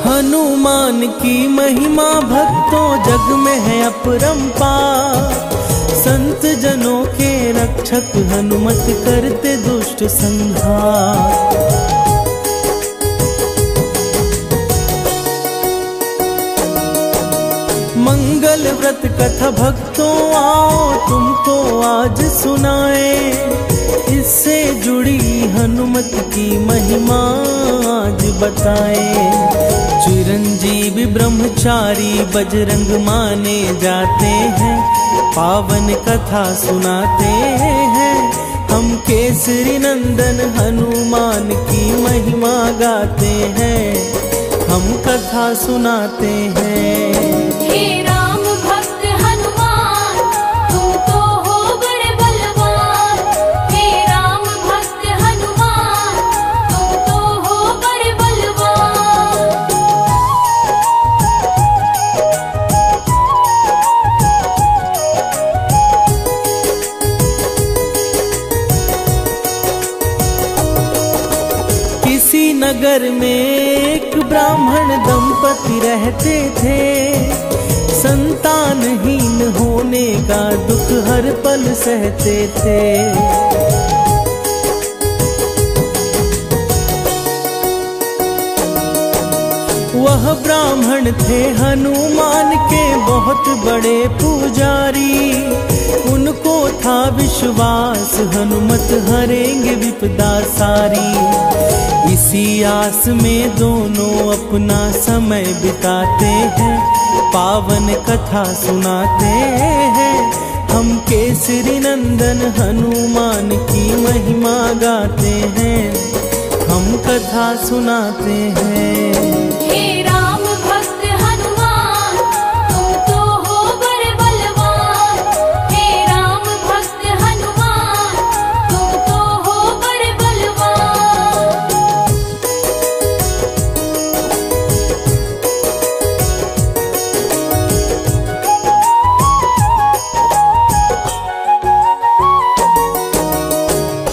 [SPEAKER 1] हनुमान की महिमा भक्तों जग में है अपरंपार, संत जनों के रक्षक हनुमत करते दुष्ट संहार। मंगल व्रत कथा भक्तों आओ तुमको आज सुनाए, इससे जुड़ी हनुमत की महिमा आज बताए। चिरंजीवी ब्रह्मचारी बजरंग माने जाते हैं, पावन कथा सुनाते हैं। हम केसरी नंदन हनुमान की महिमा गाते हैं, हम कथा सुनाते हैं।
[SPEAKER 3] हे राम भक्त हनुमान, तुम तो हो बड़े बलवान। हे राम भक्त हनुमान, तुम तो हो बड़े बलवान।
[SPEAKER 1] किसी नगर में एक ब्राह्मण दंपति रहते थे, संतानहीन होने का दुख हर पल सहते थे। वह ब्राह्मण थे हनुमान के बहुत बड़े पुजारी। उनको था विश्वास हनुमत हरेंगे विपदा सारी। इसी आस में दोनों अपना समय बिताते हैं, पावन कथा सुनाते हैं। हम केसरी नंदन हनुमान की महिमा गाते हैं, हम कथा सुनाते हैं।
[SPEAKER 3] हे राम भक्त हनुमान, तुम तो हो बड़े बलवान। हे राम भक्त हनुमान, तुम तो हो बड़े बलवान।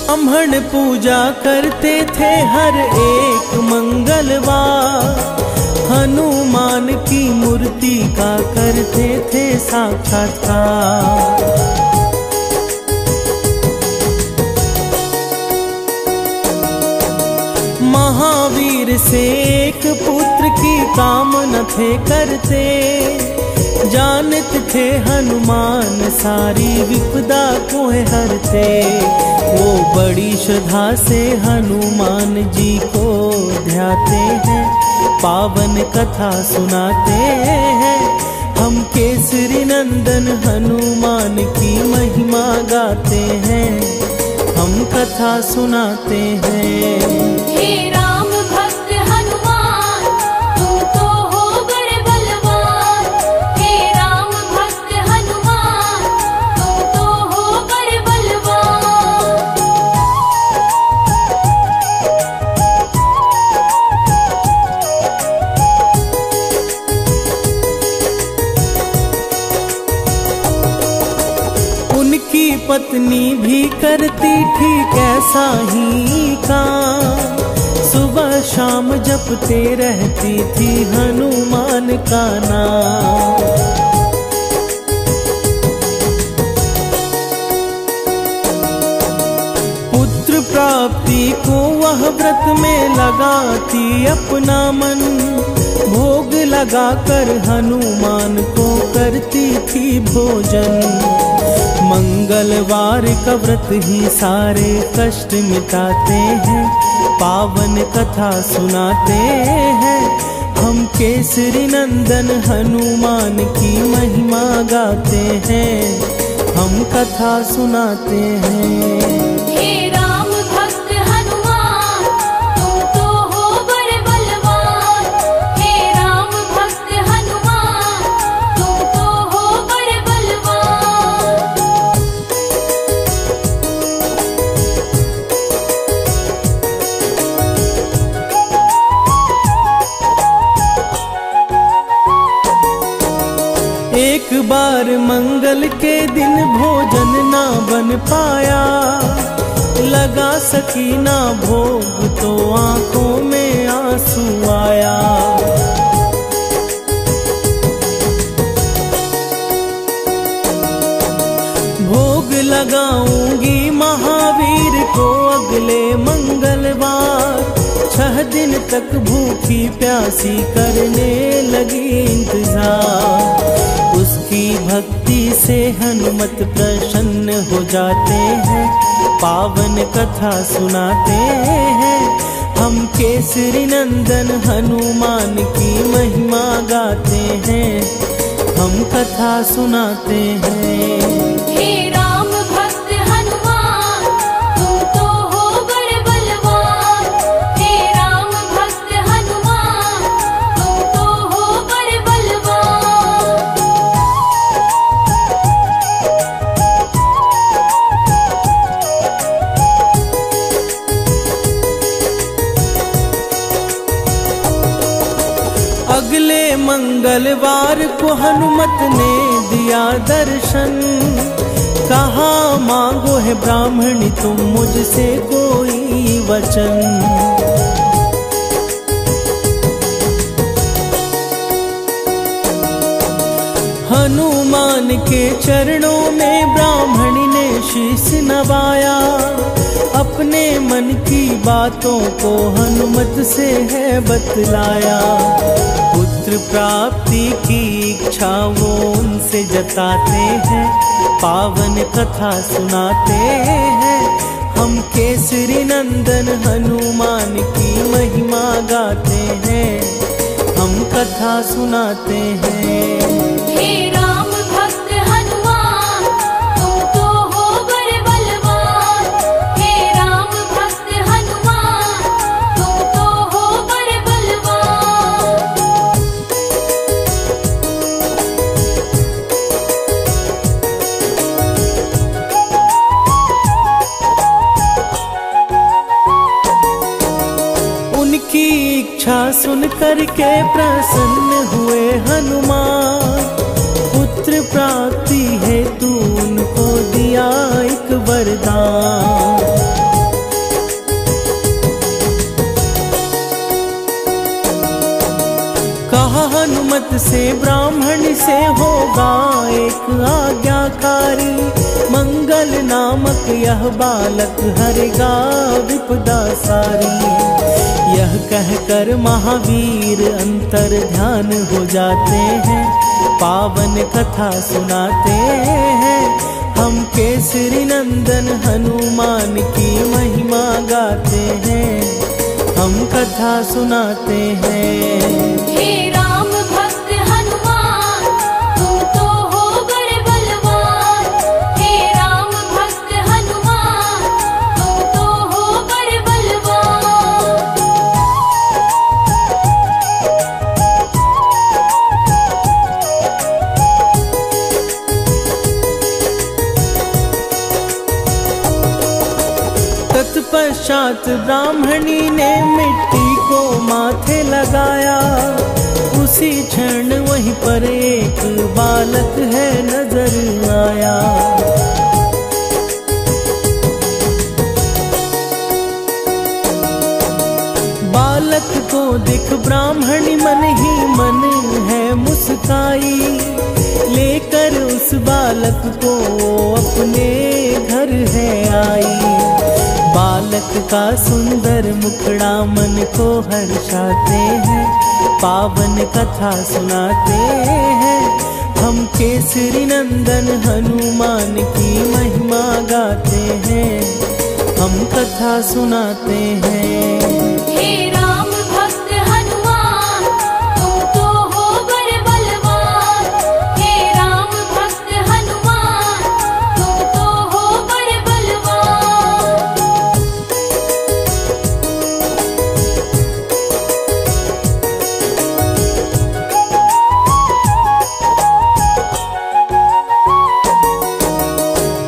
[SPEAKER 1] ब्राह्मण पूजा करते थे हर एक मंगलवार। हनुमान की मूर्ति का करते थे साक्षात्कार। महावीर से एक पुत्र की कामना थे करते। जानते थे हनुमान सारी विपदा को हरते। वो बड़ी श्रद्धा से हनुमान जी को ध्याते हैं, पावन कथा सुनाते हैं। हम केसरी नंदन हनुमान की महिमा गाते हैं, हम कथा सुनाते हैं।
[SPEAKER 3] हे राम भक्त हनुमान, तुम तो हो बड़े बलवान। हे राम भक्त हनुमान, तुम तो हो बड़े बलवान।
[SPEAKER 1] उनकी पत्नी भी करती थी कैसा ही काम। सुबह शाम जपते रहती थी हनुमान का नाम। पुत्र प्राप्ति को वह व्रत में लगाती अपना मन। भोग लगाकर हनुमान को करती थी भोजन। मंगलवार का व्रत ही सारे कष्ट मिटाते हैं, पावन कथा सुनाते हैं। हम केसरी नंदन हनुमान की महिमा गाते हैं, हम कथा सुनाते हैं।
[SPEAKER 3] हे राम भक्त हनुमान, तुम तो हो बड़े बलवान। हे राम भक्त हनुमान, तुम तो हो बड़े बलवान।
[SPEAKER 1] एक बार मंगल के दिन भोजन ना बन पाया। लगा सकीना भोग तो आंखों में आंसू आया। भोग लगाऊंगी महावीर को अगले मंगलवार। 6 दिन तक भूखी प्यासी करने लगी इंतजार। उसकी भक्ति से हनुमत प्रसन्न हो जाते हैं, पावन कथा सुनाते हैं। हम केसरी नंदन हनुमान की महिमा गाते हैं, हम कथा सुनाते हैं।
[SPEAKER 3] हे राम भक्त हनुमान, तुम तो हो बड़े बलवान। हे राम भक्त हनुमान, तुम तो हो बड़े बलवान।
[SPEAKER 1] अगले मंगलवार को हनुमत ने दिया दर्शन। कहा मांगो है ब्राह्मणी तुम मुझसे कोई वचन। हनुमान के चरणों में ब्राह्मणी ने शीश नवाया। अपने मन की बातों को हनुमत से है बतलाया। पुत्र प्राप्ति की इच्छा वो उनसे जताते हैं, पावन कथा सुनाते हैं। हम केसरी नंदन हनुमान की महिमा गाते हैं, हम कथा सुनाते हैं।
[SPEAKER 3] हे राम भक्त हनुमान, तुम तो हो बड़े बलवान। हे राम भक्त हनुमान, तुम तो हो बड़े बलवान।
[SPEAKER 1] उनकी इच्छा सुन करके प्रसन्न हुए हनुमान। पुत्र प्राप्ति हेतु उनको दिया एक वरदान। कहा हनुमत से ब्राह्मण से होगा एक आज्ञाकारी। मंगल नामक यह बालक हरेगा विपदा सारी। यह कहकर महावीर अंतर ध्यान हो जाते हैं, पावन कथा सुनाते हैं। हम केसरी नंदन हनुमान की महिमा गाते हैं, हम कथा सुनाते हैं।
[SPEAKER 3] हे राम भक्त हनुमान, तुम तो हो बड़े बलवान। हे राम भक्त हनुमान, तुम तो हो बड़े बलवान।
[SPEAKER 1] तत्पश्चात ब्राह्मणी ने मिट्टी को माथे लगाया। उसी क्षण वहीं पर एक बालक है नजर आया। बालक को देख ब्राह्मणी मन ही मन है मुस्काई। लेकर उस बालक को अपने घर है आई। बालक का सुंदर मुखड़ा मन को हर्षाते हैं, पावन कथा सुनाते हैं। हम केसरी नंदन हनुमान की महिमा गाते हैं, हम कथा सुनाते हैं।
[SPEAKER 3] हे राम भक्त हनुमान, तुम तो हो बड़े बलवान। हे राम भक्त हनुमान, तुम तो हो बड़े बलवान।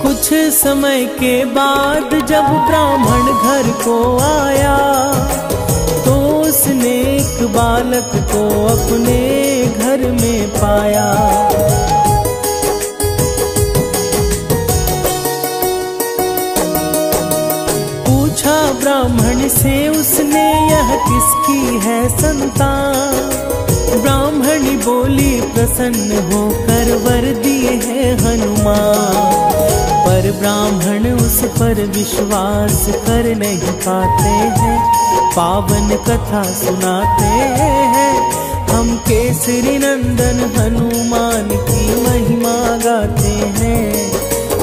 [SPEAKER 1] कुछ समय के बाद जब ब्राह्मण घर को आया, तो उसने एक बालक को अपने घर में पाया। पूछा ब्राह्मण से उसने, यह किसकी है संतान? ब्राह्मणी बोली, प्रसन्न होकर वर दिए हैं हनुमान। पर ब्राह्मण उस पर विश्वास कर नहीं पाते हैं, पावन कथा सुनाते हैं। हम केसरी नंदन हनुमान की महिमा गाते हैं,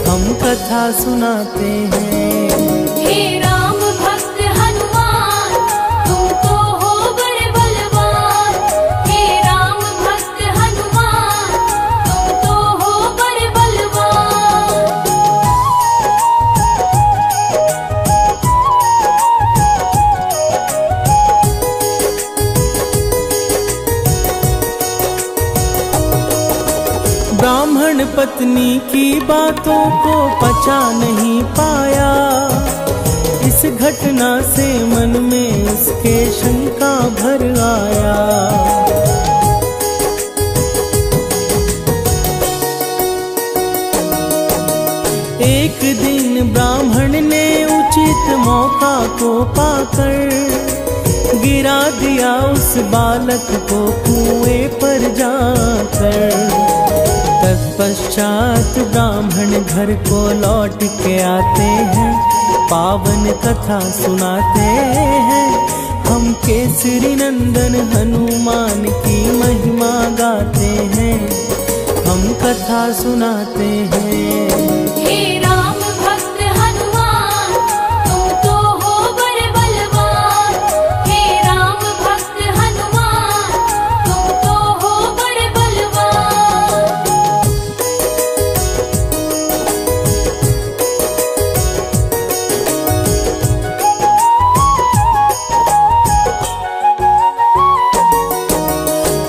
[SPEAKER 1] हम कथा सुनाते हैं।
[SPEAKER 3] हे राम भक्त हनुमान, तुम तो हो बड़े बलवान। हे राम भक्त हनुमान, तुम तो हो बड़े बलवान।
[SPEAKER 1] ब्राह्मण पत्नी की बातों को पचा नहीं पाया। इस घटना से मन में उसके शंका भर आया। एक दिन ब्राह्मण ने उचित मौका को पाकर गिरा दिया उस बालक को कुएं पर जाकर। तत्पश्चात ब्राह्मण घर को लौट के आते हैं, पावन कथा सुनाते हैं। हम केसरी नंदन हनुमान की महिमा गाते हैं, हम कथा सुनाते हैं।
[SPEAKER 3] हे राम भक्त हनुमान तुम तो हो बड़े बलवान। हे राम भक्त हनुमान तुम तो हो बड़े बलवान।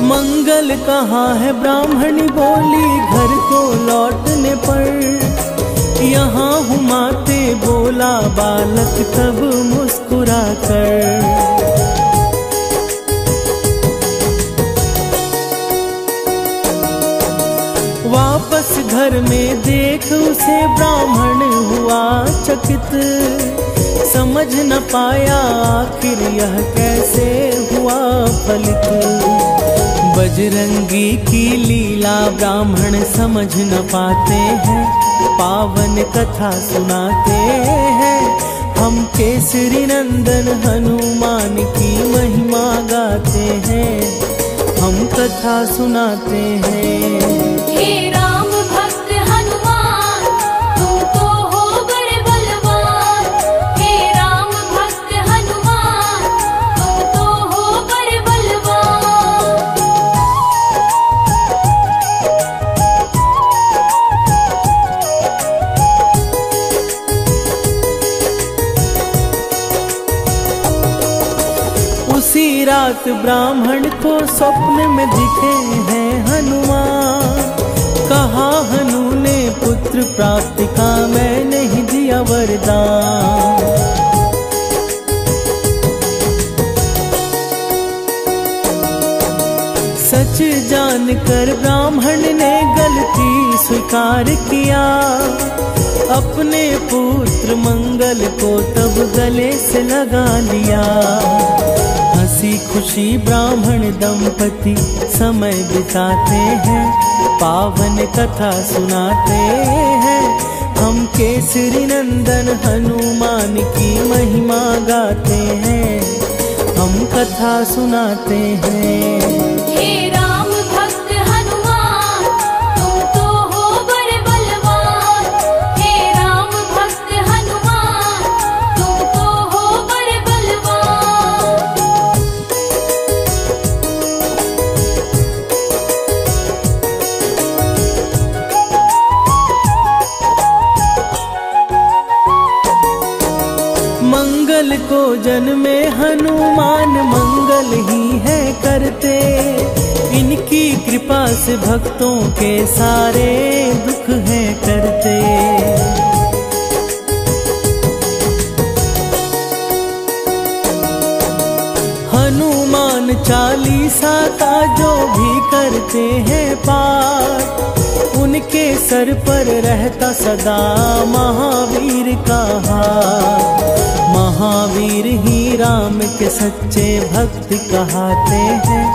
[SPEAKER 1] मंगल कहाँ है ब्राह्मणी बोली घर को लौटने पर। यहाँ हुमाते बोला बालक तब मुस्कुरा कर। वापस घर में देख उसे ब्राह्मण हुआ चकित। समझ न पाया आखिर यह कैसे हुआ फलित। बजरंगी की लीला ब्राह्मण समझ न पाते हैं, पावन कथा सुनाते हैं। हम केसरी नंदन हनुमान की महिमा गाते हैं, हम कथा सुनाते हैं।
[SPEAKER 3] हे राम भक्त हनुमान तुम तो हो बड़े बलवान। हे राम भक्त हनुमान तुम तो हो बड़े बलवान।
[SPEAKER 1] उसी रात ब्राह्मण को स्वप्न में दिखे हैं हनुमान। कहा हनु ने पुत्र प्राप्ति का मैं नहीं दिया वरदान। सच जानकर ब्राह्मण ने गलती स्वीकार किया। अपने पुत्र मंगल को तब गले से लगा लिया। हंसी खुशी ब्राह्मण दंपति समय बिताते हैं, पावन कथा सुनाते हैं। हम केसरी नंदन हनुमान की महिमा गाते हैं, हम कथा सुनाते हैं।
[SPEAKER 3] हे राम भक्त हनुमान तुम तो हो बड़े बलवान। हे राम भक्त हनुमान तुम तो हो बड़े बलवान।
[SPEAKER 1] मंगल को जन्मे हनुमान मंगल ही है करते। इनकी कृपा से भक्तों के सारे दुख है करते। हनुमान चालीसा का जो भी करते हैं पाठ, उनके सर पर रहता सदा महावीर का हाथ। महावीर ही राम के सच्चे भक्त कहाते हैं,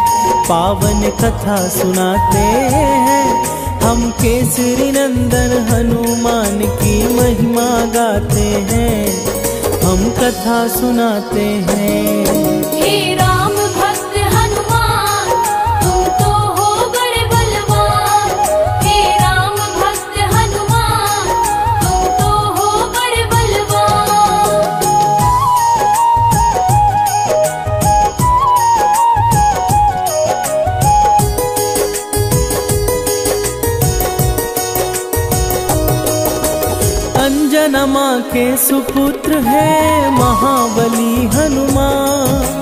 [SPEAKER 1] पावन कथा सुनाते हैं। हम केसरी नंदन हनुमान की महिमा गाते हैं, हम कथा सुनाते हैं।
[SPEAKER 3] हे राम भक्त हनुमान तुम तो हो बड़े बलवान। हे राम भक्त हनुमान तुम तो हो बड़े बलवान।
[SPEAKER 1] अंजना माँ के सुपुत्र है महाबली हनुमान।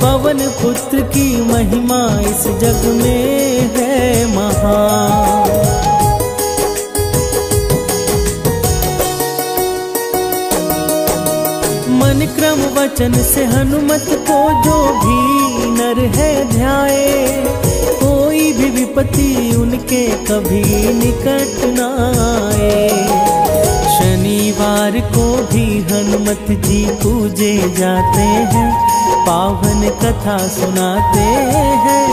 [SPEAKER 1] पवन पुत्र की महिमा इस जग में है महान। मन क्रम वचन से हनुमत को जो भी नर है ध्याए, कोई भी विपत्ति उनके कभी निकट न आए। शनिवार को भी हनुमत जी पूजे जाते हैं, पावन कथा सुनाते हैं।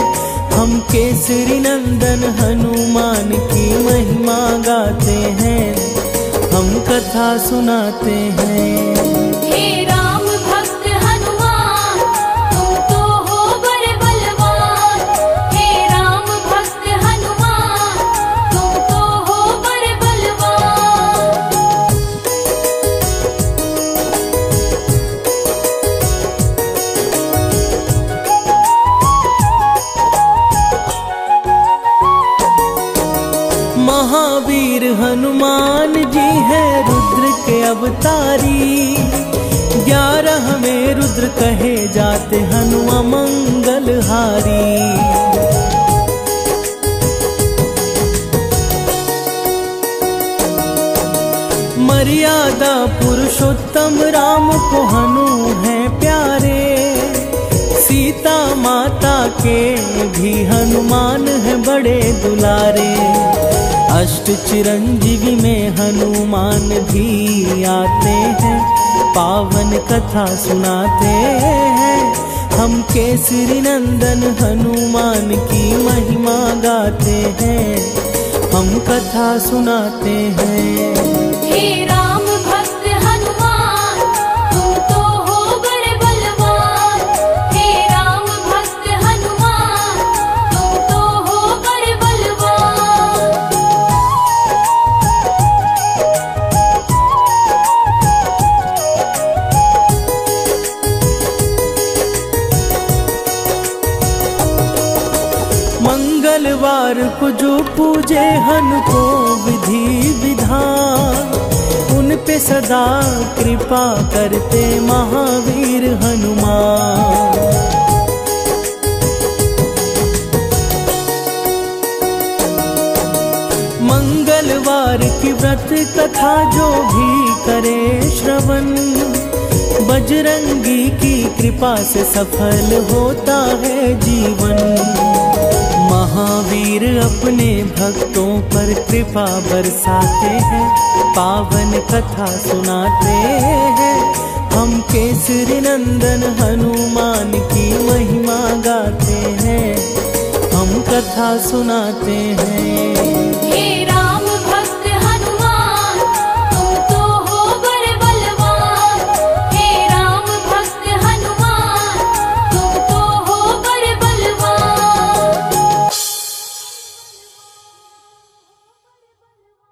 [SPEAKER 1] हम केसरी नंदन हनुमान की महिमा गाते हैं, हम कथा सुनाते हैं। हनुमान जी हैं रुद्र के अवतारी। 11 में रुद्र कहे जाते हनुमान मंगलहारी। मर्यादा पुरुषोत्तम राम को हनु हैं प्यारे। सीता माता के भी हनुमान हैं बड़े दुलारे। अष्ट चिरंजीवी में हनुमान भी आते हैं। पावन कथा सुनाते हैं। हम केसरी नंदन हनुमान की महिमा गाते हैं। हम कथा सुनाते हैं।
[SPEAKER 3] हे राम भक्त हनुमान तुम तो हो बड़े बलवान। हे राम भक्त हनुमान तुम तो हो बड़े बलवान।
[SPEAKER 1] मंगलवार को जो पूजे हनु को विधि विधान। उन पे सदा कृपा करते महावीर हनुमान। मंगलवार की व्रत कथा जो भी करे श्रवण। बजरंगी की कृपा से सफल होता है जीवन। महावीर अपने भक्तों पर कृपा बरसाते हैं। पावन कथा सुनाते हैं। हम केसरी नंदन हनुमान की महिमा गाते हैं। हम कथा सुनाते हैं।